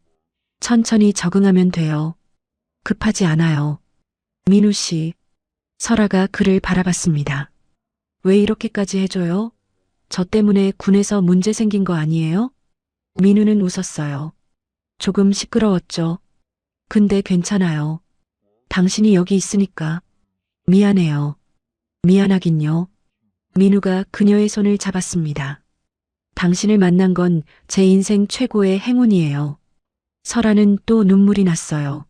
천천히 적응하면 돼요. 급하지 않아요. 민우 씨. 설아가 그를 바라봤습니다. 왜 이렇게까지 해줘요? 저 때문에 군에서 문제 생긴 거 아니에요? 민우는 웃었어요. 조금 시끄러웠죠. 근데 괜찮아요. 당신이 여기 있으니까. 미안해요. 미안하긴요. 민우가 그녀의 손을 잡았습니다. 당신을 만난 건 제 인생 최고의 행운이에요. 설아는 또 눈물이 났어요.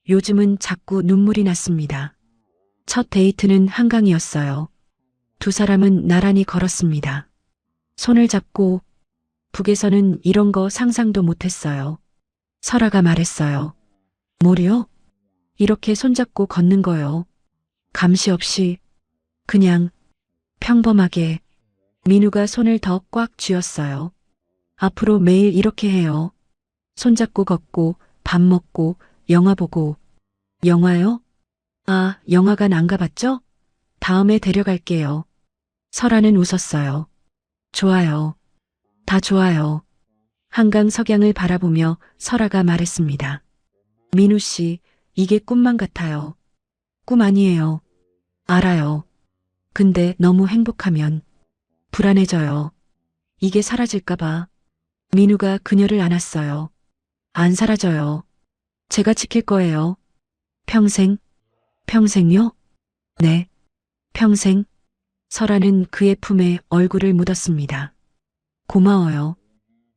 요즘은 자꾸 눈물이 났습니다. 첫 데이트는 한강이었어요. 두 사람은 나란히 걸었습니다. 손을 잡고 북에서는 이런 거 상상도 못했어요. 설아가 말했어요. 뭐요? 이렇게 손잡고 걷는 거요. 감시 없이 그냥 평범하게. 민우가 손을 더 꽉 쥐었어요. 앞으로 매일 이렇게 해요. 손잡고 걷고 밥 먹고 영화 보고. 영화요? 아, 영화관 안 가봤죠? 다음에 데려갈게요. 설아는 웃었어요. 좋아요. 다 좋아요. 한강 석양을 바라보며 설아가 말했습니다. 민우 씨, 이게 꿈만 같아요. 꿈 아니에요. 알아요. 근데 너무 행복하면 불안해져요. 이게 사라질까봐. 민우가 그녀를 안았어요. 안 사라져요. 제가 지킬 거예요. 평생? 평생요? 네. 평생. 설아는 그의 품에 얼굴을 묻었습니다. 고마워요.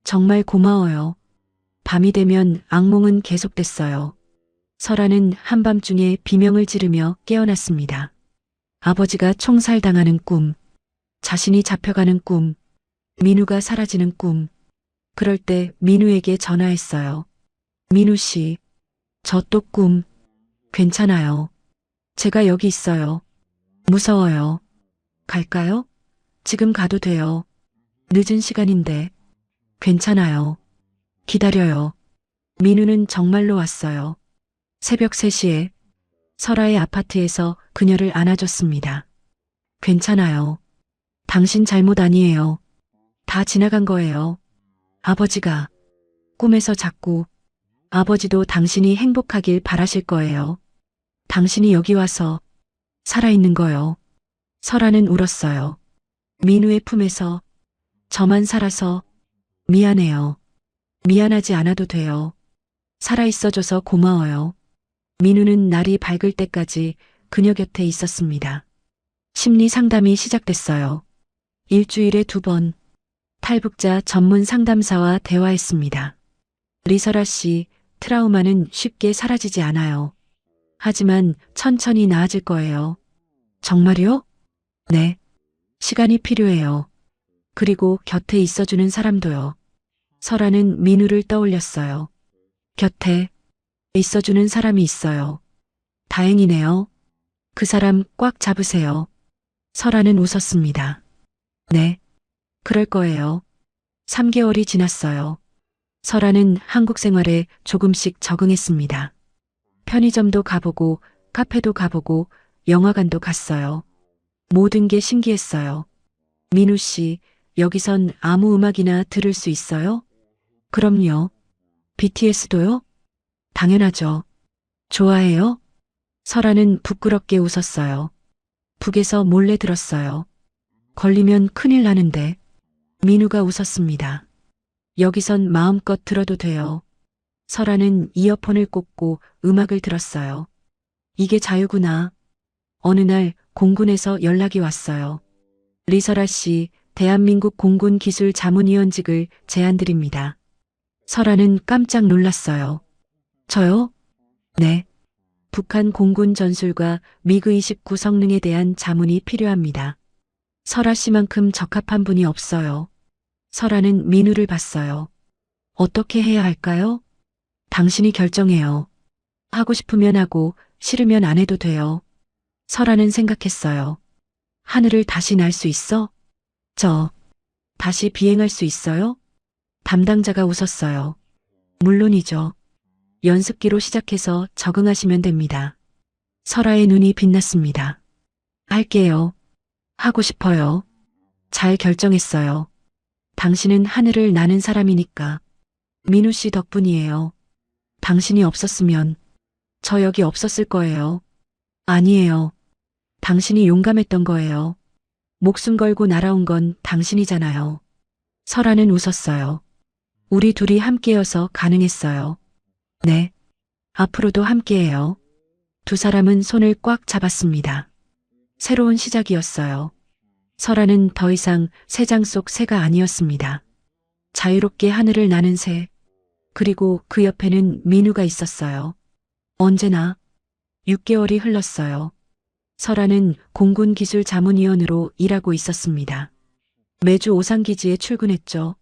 정말 고마워요. 밤이 되면 악몽은 계속됐어요. 설아는 한밤중에 비명을 지르며 깨어났습니다. 아버지가 총살당하는 꿈, 자신이 잡혀가는 꿈, 민우가 사라지는 꿈. 그럴 때 민우에게 전화했어요. 민우 씨, 저 또 꿈. 괜찮아요. 제가 여기 있어요. 무서워요. 갈까요? 지금 가도 돼요. 늦은 시간인데. 괜찮아요. 기다려요. 민우는 정말로 왔어요. 새벽 3시에 설아의 아파트에서 그녀를 안아줬습니다. 괜찮아요. 당신 잘못 아니에요. 다 지나간 거예요. 아버지가 꿈에서 자꾸 아버지도 당신이 행복하길 바라실 거예요. 당신이 여기 와서 살아있는 거요. 설아는 울었어요. 민우의 품에서 저만 살아서 미안해요. 미안하지 않아도 돼요. 살아있어줘서 고마워요. 민우는 날이 밝을 때까지 그녀 곁에 있었습니다. 심리 상담이 시작됐어요. 일주일에 2번 탈북자 전문 상담사와 대화했습니다. 리설아 씨, 트라우마는 쉽게 사라지지 않아요. 하지만 천천히 나아질 거예요. 정말요? 네. 시간이 필요해요. 그리고 곁에 있어주는 사람도요. 설아는 민우를 떠올렸어요. 곁에 있어주는 사람이 있어요. 다행이네요. 그 사람 꽉 잡으세요. 설아는 웃었습니다. 네. 그럴 거예요. 3개월이 지났어요. 설아는 한국 생활에 조금씩 적응했습니다. 편의점도 가보고 카페도 가보고 영화관도 갔어요. 모든 게 신기했어요. 민우 씨, 여기선 아무 음악이나 들을 수 있어요? 그럼요. BTS도요? 당연하죠. 좋아해요? 설아는 부끄럽게 웃었어요. 북에서 몰래 들었어요. 걸리면 큰일 나는데. 민우가 웃었습니다. 여기선 마음껏 들어도 돼요. 설아는 이어폰을 꽂고 음악을 들었어요. 이게 자유구나. 어느 날 공군에서 연락이 왔어요. 리설아 씨, 대한민국 공군 기술 자문위원직을 제안드립니다. 설아는 깜짝 놀랐어요. 저요? 네. 북한 공군 전술과 미그 29 성능에 대한 자문이 필요합니다. 설아 씨만큼 적합한 분이 없어요. 설아는 민우를 봤어요. 어떻게 해야 할까요? 당신이 결정해요. 하고 싶으면 하고 싫으면 안 해도 돼요. 설아는 생각했어요. 하늘을 다시 날 수 있어? 다시 비행할 수 있어요? 담당자가 웃었어요. 물론이죠. 연습기로 시작해서 적응하시면 됩니다. 설아의 눈이 빛났습니다. 할게요. 하고 싶어요. 잘 결정했어요. 당신은 하늘을 나는 사람이니까. 민우 씨 덕분이에요. 당신이 없었으면 저 여기 없었을 거예요. 아니에요. 당신이 용감했던 거예요. 목숨 걸고 날아온 건 당신이잖아요. 설아는 웃었어요. 우리 둘이 함께여서 가능했어요. 네. 앞으로도 함께해요. 두 사람은 손을 꽉 잡았습니다. 새로운 시작이었어요. 설아는 더 이상 새장 속 새가 아니었습니다. 자유롭게 하늘을 나는 새. 그리고 그 옆에는 민우가 있었어요. 언제나 6개월이 흘렀어요. 설아는 공군기술자문위원으로 일하고 있었습니다. 매주 오산기지에 출근했죠.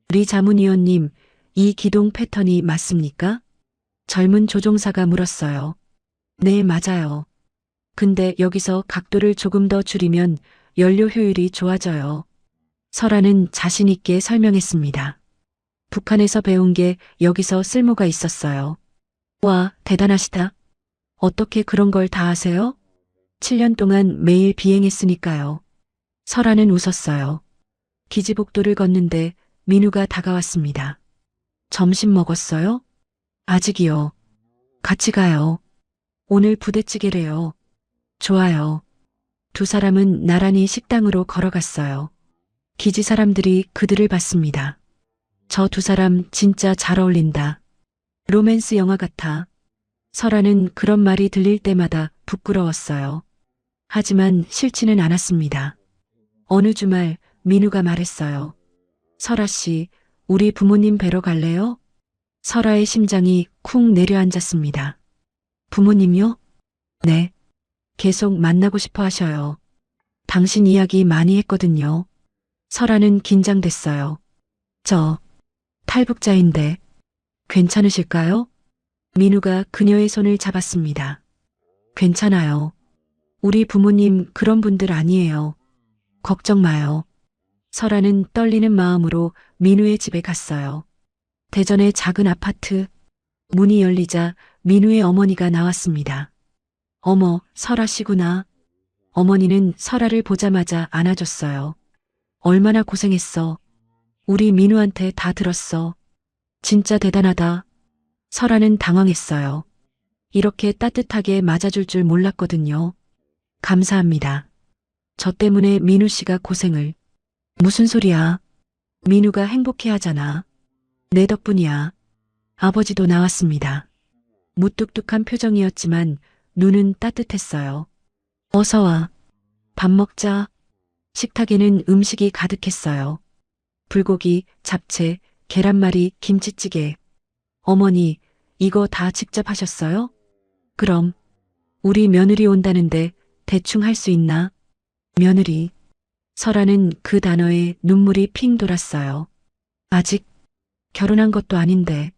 리 자문위원님, 이 기동 패턴이 맞습니까? 젊은 조종사가 물었어요. 네, 맞아요. 근데 여기서 각도를 조금 더 줄이면 연료 효율이 좋아져요. 설아는 자신 있게 설명했습니다. 북한에서 배운 게 여기서 쓸모가 있었어요. 와, 대단하시다. 어떻게 그런 걸 다 아세요? 7년 동안 매일 비행했으니까요. 설아는 웃었어요. 기지복도를 걷는데 민우가 다가왔습니다. 점심 먹었어요? 아직이요. 같이 가요. 오늘 부대찌개래요. 좋아요. 두 사람은 나란히 식당으로 걸어갔어요. 기지 사람들이 그들을 봤습니다. 저 두 사람 진짜 잘 어울린다. 로맨스 영화 같아. 설아는 그런 말이 들릴 때마다 부끄러웠어요. 하지만 싫지는 않았습니다. 어느 주말 민우가 말했어요. 설아 씨, 우리 부모님 뵈러 갈래요? 설아의 심장이 쿵 내려앉았습니다. 부모님요? 네. 계속 만나고 싶어 하셔요. 당신 이야기 많이 했거든요. 설아는 긴장됐어요. 저 탈북자인데 괜찮으실까요? 민우가 그녀의 손을 잡았습니다. 괜찮아요. 우리 부모님 그런 분들 아니에요. 걱정 마요. 설아는 떨리는 마음으로 민우의 집에 갔어요. 대전의 작은 아파트. 문이 열리자 민우의 어머니가 나왔습니다. 어머, 설아 씨구나. 어머니는 설아를 보자마자 안아줬어요. 얼마나 고생했어. 우리 민우한테 다 들었어. 진짜 대단하다. 설아는 당황했어요. 이렇게 따뜻하게 맞아줄 줄 몰랐거든요. 감사합니다. 저 때문에 민우 씨가 고생을. 무슨 소리야. 민우가 행복해하잖아. 내 덕분이야. 아버지도 나왔습니다. 무뚝뚝한 표정이었지만 눈은 따뜻했어요. 어서 와. 밥 먹자. 식탁에는 음식이 가득했어요. 불고기, 잡채, 계란말이, 김치찌개. 어머니, 이거 다 직접 하셨어요? 그럼. 우리 며느리 온다는데 대충 할 수 있나? 며느리. 설아는 그 단어에 눈물이 핑 돌았어요. 아직 결혼한 것도 아닌데.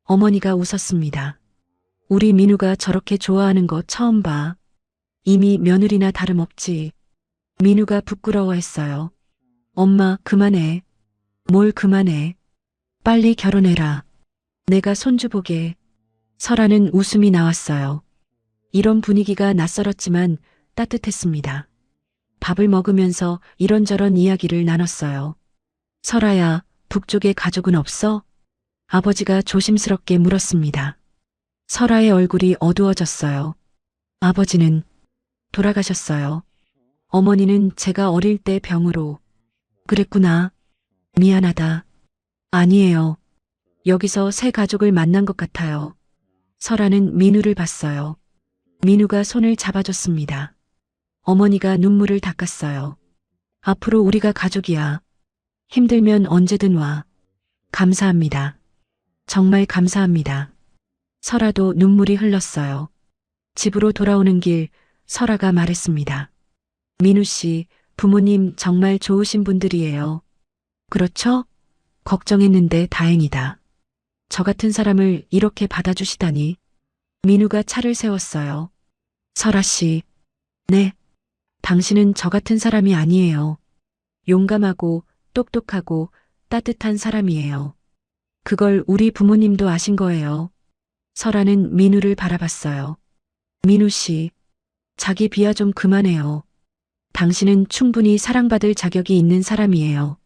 어머니가 웃었습니다. 우리 민우가 저렇게 좋아하는 거 처음 봐. 이미 며느리나 다름없지. 민우가 부끄러워했어요. 엄마, 그만해. 뭘 그만해. 빨리 결혼해라. 내가 손주 보게. 설아는 웃음이 나왔어요. 이런 분위기가 낯설었지만 따뜻했습니다. 밥을 먹으면서 이런저런 이야기를 나눴어요. 설아야, 북쪽에 가족은 없어? 아버지가 조심스럽게 물었습니다. 설아의 얼굴이 어두워졌어요. 아버지는 돌아가셨어요. 어머니는 제가 어릴 때 병으로. 그랬구나. 미안하다. 아니에요. 여기서 새 가족을 만난 것 같아요. 설아는 민우를 봤어요. 민우가 손을 잡아줬습니다. 어머니가 눈물을 닦았어요. 앞으로 우리가 가족이야. 힘들면 언제든 와. 감사합니다. 정말 감사합니다. 설아도 눈물이 흘렀어요. 집으로 돌아오는 길 설아가 말했습니다. 민우 씨, 부모님 정말 좋으신 분들이에요. 그렇죠? 걱정했는데 다행이다. 저 같은 사람을 이렇게 받아주시다니. 민우가 차를 세웠어요. 설아 씨. 네. 당신은 저 같은 사람이 아니에요. 용감하고 똑똑하고 따뜻한 사람이에요. 그걸 우리 부모님도 아신 거예요. 설아는 민우를 바라봤어요. 민우 씨, 자기 비하 좀 그만해요. 당신은 충분히 사랑받을 자격이 있는 사람이에요.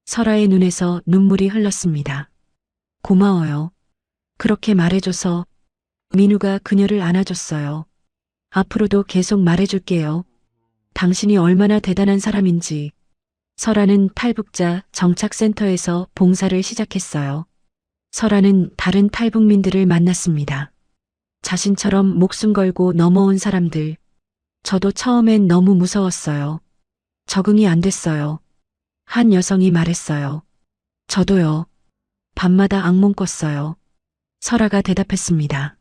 설아의 눈에서 눈물이 흘렀습니다. 고마워요. 그렇게 말해줘서. 민우가 그녀를 안아줬어요. 앞으로도 계속 말해줄게요. 당신이 얼마나 대단한 사람인지. 설아는 탈북자 정착센터에서 봉사를 시작했어요. 설아는 다른 탈북민들을 만났습니다. 자신처럼 목숨 걸고 넘어온 사람들. 저도 처음엔 너무 무서웠어요. 적응이 안 됐어요. 한 여성이 말했어요. 저도요. 밤마다 악몽 꿨어요. 설아가 대답했습니다.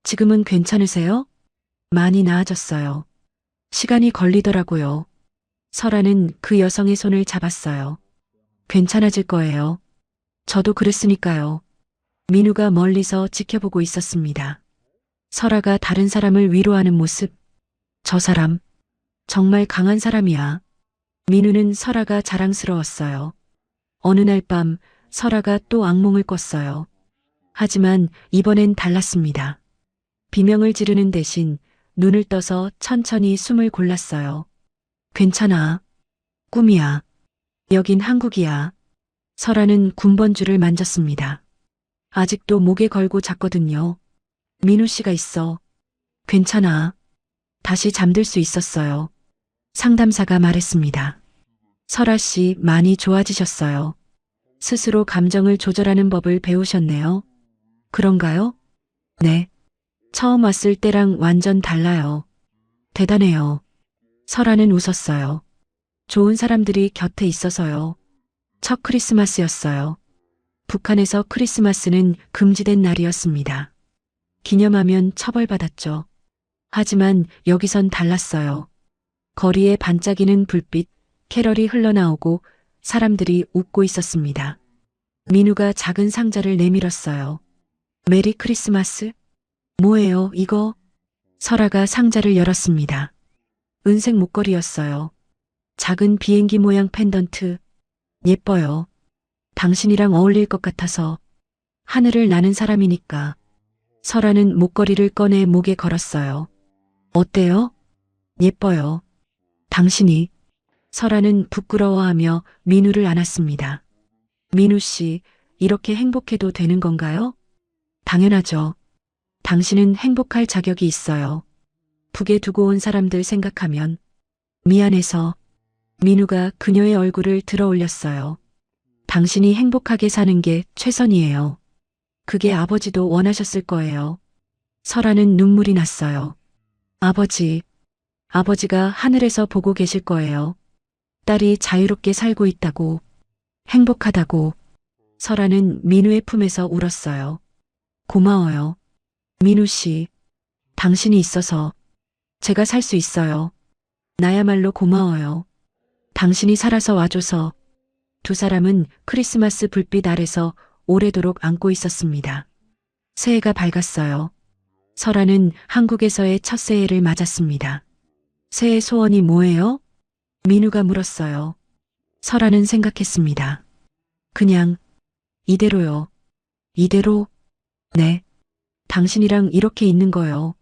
지금은 괜찮으세요? 많이 나아졌어요. 시간이 걸리더라고요. 설아는 그 여성의 손을 잡았어요. 괜찮아질 거예요. 저도 그랬으니까요. 민우가 멀리서 지켜보고 있었습니다. 설아가 다른 사람을 위로하는 모습. 저 사람, 정말 강한 사람이야. 민우는 설아가 자랑스러웠어요. 어느 날 밤 설아가 또 악몽을 꿨어요. 하지만 이번엔 달랐습니다. 비명을 지르는 대신 눈을 떠서 천천히 숨을 골랐어요. 괜찮아. 꿈이야. 여긴 한국이야. 설아는 군번줄을 만졌습니다. 아직도 목에 걸고 잤거든요. 민우 씨가 있어. 괜찮아. 다시 잠들 수 있었어요. 상담사가 말했습니다. 설아 씨 많이 좋아지셨어요. 스스로 감정을 조절하는 법을 배우셨네요. 그런가요? 네. 처음 왔을 때랑 완전 달라요. 대단해요. 설아는 웃었어요. 좋은 사람들이 곁에 있어서요. 첫 크리스마스였어요. 북한에서 크리스마스는 금지된 날이었습니다. 기념하면 처벌받았죠. 하지만 여기선 달랐어요. 거리에 반짝이는 불빛, 캐럴이 흘러나오고 사람들이 웃고 있었습니다. 민우가 작은 상자를 내밀었어요. 메리 크리스마스? 뭐예요, 이거? 설아가 상자를 열었습니다. 은색 목걸이였어요. 작은 비행기 모양 펜던트. 예뻐요. 당신이랑 어울릴 것 같아서. 하늘을 나는 사람이니까. 설아는 목걸이를 꺼내 목에 걸었어요. 어때요? 예뻐요. 당신이. 설아는 부끄러워하며 민우를 안았습니다. 민우 씨, 이렇게 행복해도 되는 건가요? 당연하죠. 당신은 행복할 자격이 있어요. 북에 두고 온 사람들 생각하면. 미안해서. 민우가 그녀의 얼굴을 들어 올렸어요. 당신이 행복하게 사는 게 최선이에요. 그게 아버지도 원하셨을 거예요. 설아는 눈물이 났어요. 아버지. 아버지가 하늘에서 보고 계실 거예요. 딸이 자유롭게 살고 있다고. 행복하다고. 설아는 민우의 품에서 울었어요. 고마워요. 민우 씨. 당신이 있어서 제가 살 수 있어요. 나야말로 고마워요. 당신이 살아서 와줘서. 두 사람은 크리스마스 불빛 아래서 오래도록 안고 있었습니다. 새해가 밝았어요. 설아는 한국에서의 첫 새해를 맞았습니다. 새해 소원이 뭐예요? 민우가 물었어요. 설아는 생각했습니다. 그냥 이대로요. 이대로? 네. 당신이랑 이렇게 있는 거요.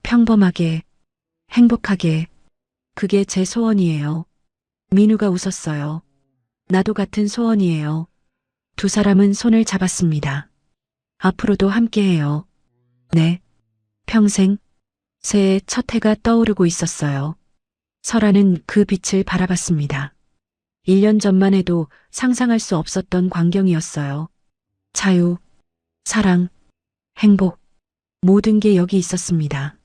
평범하게, 행복하게. 그게 제 소원이에요. 민우가 웃었어요. 나도 같은 소원이에요. 두 사람은 손을 잡았습니다. 앞으로도 함께해요. 네. 평생. 새해 첫 해가 떠오르고 있었어요. 설아는 그 빛을 바라봤습니다. 1년 전만 해도 상상할 수 없었던 광경이었어요. 자유, 사랑, 행복, 모든 게 여기 있었습니다.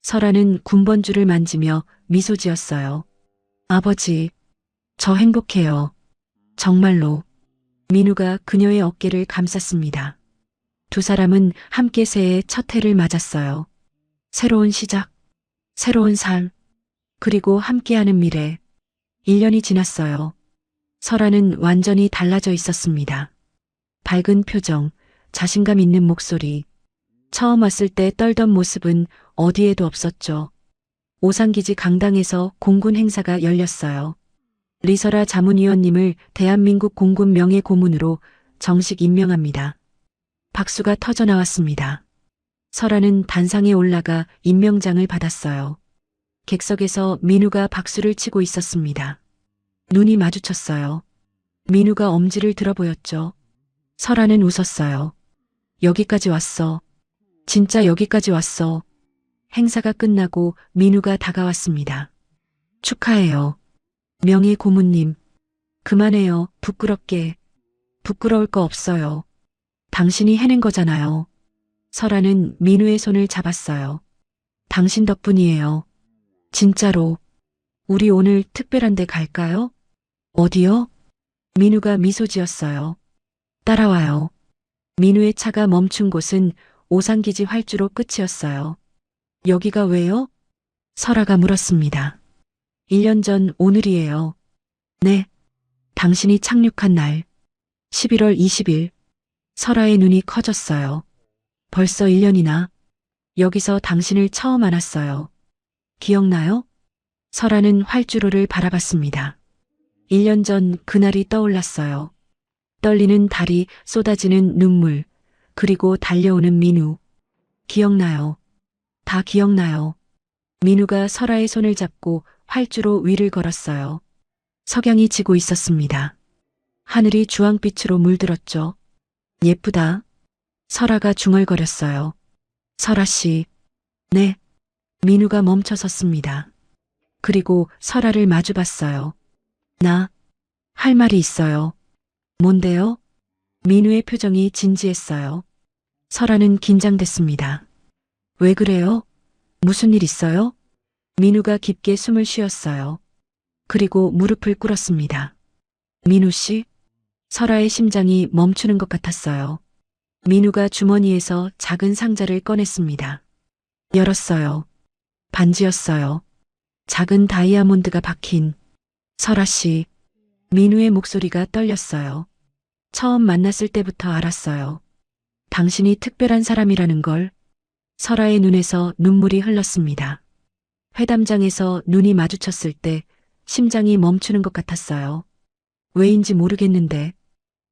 설아는 군번줄을 만지며 미소 지었어요. 아버지, 저 행복해요. 정말로. 민우가 그녀의 어깨를 감쌌습니다. 두 사람은 함께 새해 첫 해를 맞았어요. 새로운 시작, 새로운 삶, 그리고 함께하는 미래. 1년이 지났어요. 설아는 완전히 달라져 있었습니다. 밝은 표정, 자신감 있는 목소리. 처음 왔을 때 떨던 모습은 어디에도 없었죠. 오산기지 강당에서 공군 행사가 열렸어요. 리설아 자문위원님을 대한민국 공군 명예고문으로 정식 임명합니다. 박수가 터져 나왔습니다. 설아는 단상에 올라가 임명장을 받았어요. 객석에서 민우가 박수를 치고 있었습니다. 눈이 마주쳤어요. 민우가 엄지를 들어 보였죠. 설아는 웃었어요. 여기까지 왔어. 진짜 여기까지 왔어. 행사가 끝나고 민우가 다가왔습니다. 축하해요. 명예 고문님. 그만해요. 부끄럽게. 부끄러울 거 없어요. 당신이 해낸 거잖아요. 설아는 민우의 손을 잡았어요. 당신 덕분이에요. 진짜로. 우리 오늘 특별한 데 갈까요? 어디요? 민우가 미소 지었어요. 따라와요. 민우의 차가 멈춘 곳은 오산기지 활주로 끝이었어요. 여기가 왜요? 설아가 물었습니다. 1년 전 오늘이에요. 네. 당신이 착륙한 날. 11월 20일. 설아의 눈이 커졌어요. 벌써 1년이나. 여기서 당신을 처음 안았어요. 기억나요? 설아는 활주로를 바라봤습니다. 1년 전 그날이 떠올랐어요. 떨리는 다리, 쏟아지는 눈물, 그리고 달려오는 민우. 기억나요. 다 기억나요. 민우가 설아의 손을 잡고 활주로 위를 걸었어요. 석양이 지고 있었습니다. 하늘이 주황빛으로 물들었죠. 예쁘다. 설아가 중얼거렸어요. 설아 씨. 네. 민우가 멈춰 섰습니다. 그리고 설아를 마주봤어요. 나 할 말이 있어요. 뭔데요? 민우의 표정이 진지했어요. 설아는 긴장됐습니다. 왜 그래요? 무슨 일 있어요? 민우가 깊게 숨을 쉬었어요. 그리고 무릎을 꿇었습니다. 민우 씨? 설아의 심장이 멈추는 것 같았어요. 민우가 주머니에서 작은 상자를 꺼냈습니다. 열었어요. 반지였어요. 작은 다이아몬드가 박힌. 설아 씨. 민우의 목소리가 떨렸어요. 처음 만났을 때부터 알았어요. 당신이 특별한 사람이라는 걸. 설아의 눈에서 눈물이 흘렀습니다. 회담장에서 눈이 마주쳤을 때 심장이 멈추는 것 같았어요. 왜인지 모르겠는데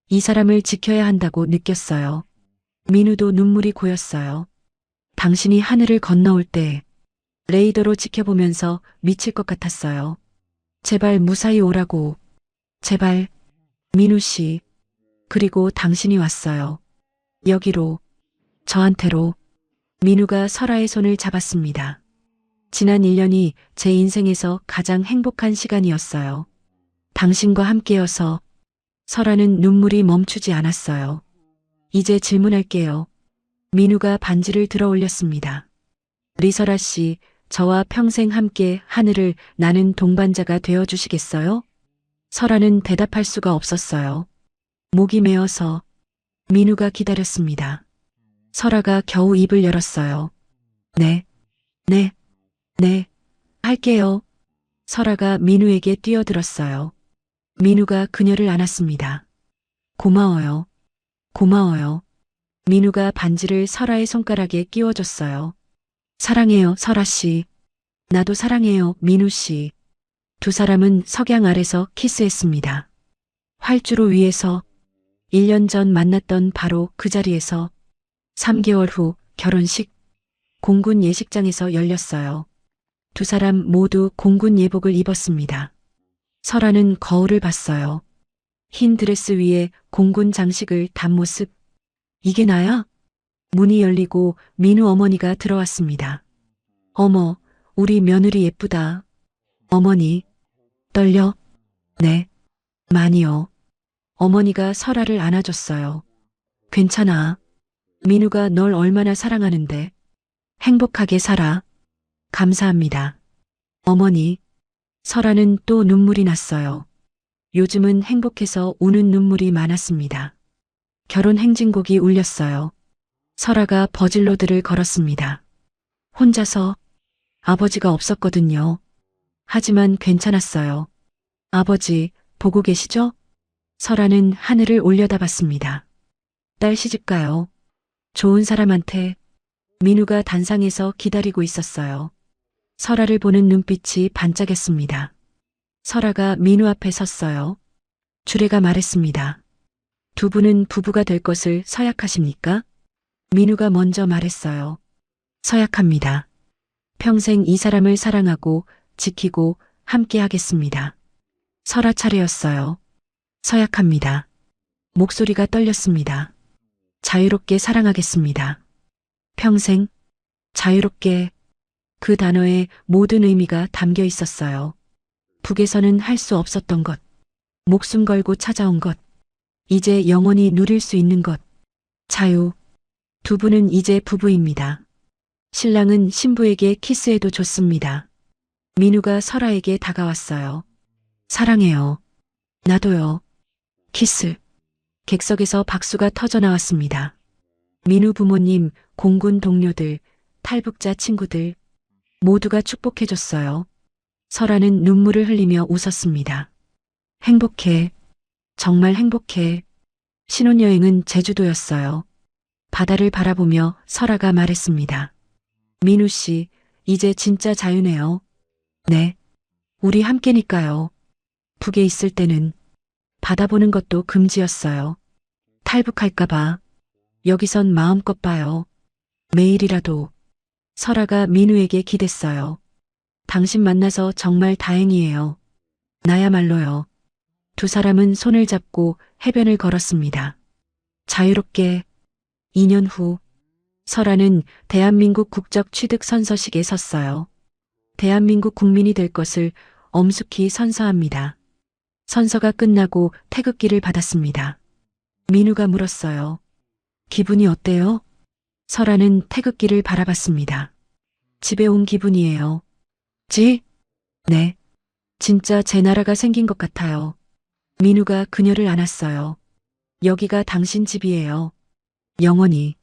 이 사람을 지켜야 한다고 느꼈어요. 민우도 눈물이 고였어요. 당신이 하늘을 건너올 때 레이더로 지켜보면서 미칠 것 같았어요. 제발 무사히 오라고. 제발. 민우 씨. 그리고 당신이 왔어요. 여기로. 저한테로. 민우가 설아의 손을 잡았습니다. 지난 1년이 제 인생에서 가장 행복한 시간이었어요. 당신과 함께여서. 설아는 눈물이 멈추지 않았어요. 이제 질문할게요. 민우가 반지를 들어 올렸습니다. 리설아 씨, 저와 평생 함께 하늘을 나는 동반자가 되어 주시겠어요? 설아는 대답할 수가 없었어요. 목이 메어서. 민우가 기다렸습니다. 설아가 겨우 입을 열었어요. 네, 네, 네, 할게요. 설아가 민우에게 뛰어들었어요. 민우가 그녀를 안았습니다. 고마워요. 고마워요. 민우가 반지를 설아의 손가락에 끼워줬어요. 사랑해요, 설아 씨. 나도 사랑해요, 민우 씨. 두 사람은 석양 아래서 키스했습니다. 활주로 위에서 1년 전 만났던 바로 그 자리에서 3개월 후 결혼식 공군 예식장에서 열렸어요. 두 사람 모두 공군 예복을 입었습니다. 설아는 거울을 봤어요. 흰 드레스 위에 공군 장식을 단 모습. 이게 나야? 문이 열리고 민우 어머니가 들어왔습니다. 어머, 우리 며느리 예쁘다. 어머니. 떨려? 네. 많이요. 어머니가 설아를 안아줬어요. 괜찮아. 민우가 널 얼마나 사랑하는데. 행복하게 살아. 감사합니다. 어머니. 설아는 또 눈물이 났어요. 요즘은 행복해서 우는 눈물이 많았습니다. 결혼 행진곡이 울렸어요. 설아가 버질로드를 걸었습니다. 혼자서. 아버지가 없었거든요. 하지만 괜찮았어요. 아버지, 보고 계시죠? 설아는 하늘을 올려다봤습니다. 딸 시집가요. 좋은 사람한테. 민우가 단상에서 기다리고 있었어요. 설아를 보는 눈빛이 반짝였습니다. 설아가 민우 앞에 섰어요. 주례가 말했습니다. 두 분은 부부가 될 것을 서약하십니까? 민우가 먼저 말했어요. 서약합니다. 평생 이 사람을 사랑하고 지키고 함께 하겠습니다. 설아 차례였어요. 서약합니다. 목소리가 떨렸습니다. 자유롭게 사랑하겠습니다. 평생, 자유롭게. 그 단어에 모든 의미가 담겨 있었어요. 북에서는 할 수 없었던 것, 목숨 걸고 찾아온 것, 이제 영원히 누릴 수 있는 것, 자유. 두 분은 이제 부부입니다. 신랑은 신부에게 키스해도 좋습니다. 민우가 설아에게 다가왔어요. 사랑해요. 나도요. 키스. 객석에서 박수가 터져 나왔습니다. 민우 부모님, 공군 동료들, 탈북자 친구들 모두가 축복해줬어요. 설아는 눈물을 흘리며 웃었습니다. 행복해. 정말 행복해. 신혼여행은 제주도였어요. 바다를 바라보며 설아가 말했습니다. 민우 씨, 이제 진짜 자유네요. 네. 우리 함께니까요. 북에 있을 때는 바다 보는 것도 금지였어요. 탈북할까봐. 여기선 마음껏 봐요. 매일이라도. 설아가 민우에게 기댔어요. 당신 만나서 정말 다행이에요. 나야말로요. 두 사람은 손을 잡고 해변을 걸었습니다. 자유롭게. 2년 후, 설아는 대한민국 국적 취득 선서식에 섰어요. 대한민국 국민이 될 것을 엄숙히 선서합니다. 선서가 끝나고 태극기를 받았습니다. 민우가 물었어요. 기분이 어때요? 설아는 태극기를 바라봤습니다. 집에 온 기분이에요. 네. 진짜 제 나라가 생긴 것 같아요. 민우가 그녀를 안았어요. 여기가 당신 집이에요. 영원히.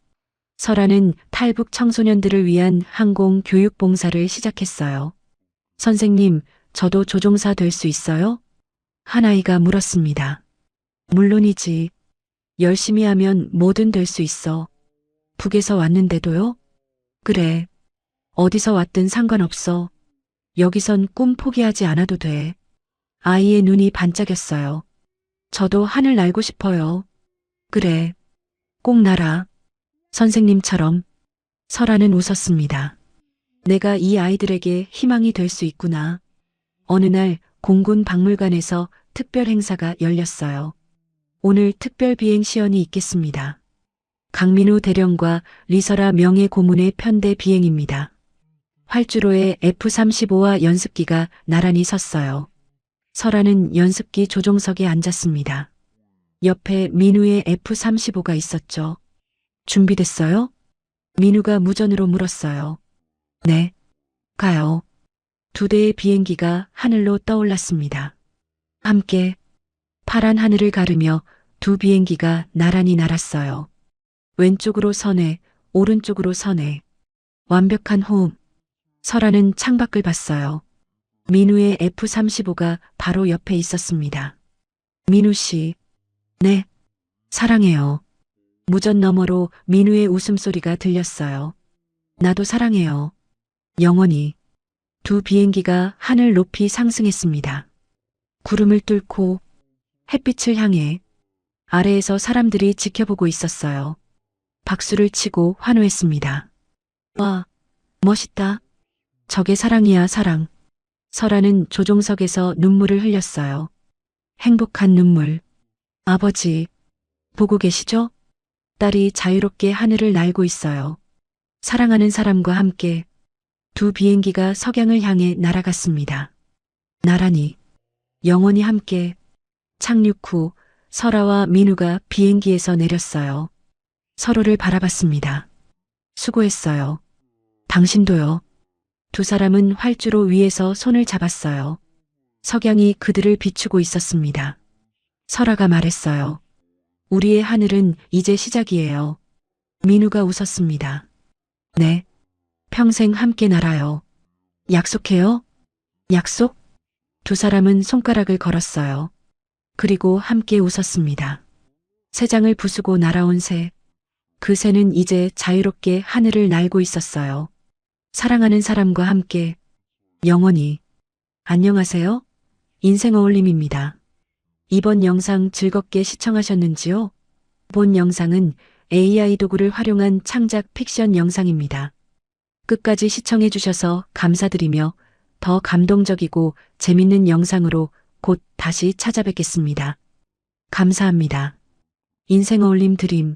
설아는 탈북 청소년들을 위한 항공 교육 봉사를 시작했어요. 선생님, 저도 조종사 될 수 있어요? 한 아이가 물었습니다. 물론이지. 열심히 하면 뭐든 될 수 있어. 북에서 왔는데도요? 그래. 어디서 왔든 상관없어. 여기선 꿈 포기하지 않아도 돼. 아이의 눈이 반짝였어요. 저도 하늘 날고 싶어요. 그래. 꼭 날아. 선생님처럼. 설아는 웃었습니다. 내가 이 아이들에게 희망이 될 수 있구나. 어느 날 공군 박물관에서 특별 행사가 열렸어요. 오늘 특별 비행 시연이 있겠습니다. 강민우 대령과 리설아 명예 고문의 편대 비행입니다. 활주로에 F-35와 연습기가 나란히 섰어요. 설아는 연습기 조종석에 앉았습니다. 옆에 민우의 F-35가 있었죠. 준비됐어요? 민우가 무전으로 물었어요. 네. 가요. 두 대의 비행기가 하늘로 떠올랐습니다. 함께 파란 하늘을 가르며 두 비행기가 나란히 날았어요. 왼쪽으로 선회, 오른쪽으로 선회. 완벽한 호흡. 설아는 창밖을 봤어요. 민우의 F-35가 바로 옆에 있었습니다. 민우 씨. 네. 사랑해요. 무전 너머로 민우의 웃음소리가 들렸어요. 나도 사랑해요. 영원히. 두 비행기가 하늘 높이 상승했습니다. 구름을 뚫고 햇빛을 향해. 아래에서 사람들이 지켜보고 있었어요. 박수를 치고 환호했습니다. 와, 멋있다. 저게 사랑이야, 사랑. 설아는 조종석에서 눈물을 흘렸어요. 행복한 눈물. 아버지, 보고 계시죠? 딸이 자유롭게 하늘을 날고 있어요. 사랑하는 사람과 함께 두 비행기가 석양을 향해 날아갔습니다. 나란히, 영원히 함께. 착륙 후 설아와 민우가 비행기에서 내렸어요. 서로를 바라봤습니다. 수고했어요. 당신도요. 두 사람은 활주로 위에서 손을 잡았어요. 석양이 그들을 비추고 있었습니다. 설아가 말했어요. 우리의 하늘은 이제 시작이에요. 민우가 웃었습니다. 네. 평생 함께 날아요. 약속해요? 약속? 두 사람은 손가락을 걸었어요. 그리고 함께 웃었습니다. 새장을 부수고 날아온 새. 그 새는 이제 자유롭게 하늘을 날고 있었어요. 사랑하는 사람과 함께 영원히. 안녕하세요. 인생 어울림입니다. 이번 영상 즐겁게 시청하셨는지요? 본 영상은 AI 도구를 활용한 창작 픽션 영상입니다. 끝까지 시청해 주셔서 감사드리며 더 감동적이고 재밌는 영상으로 곧 다시 찾아뵙겠습니다. 감사합니다. 인생 어울림 드림.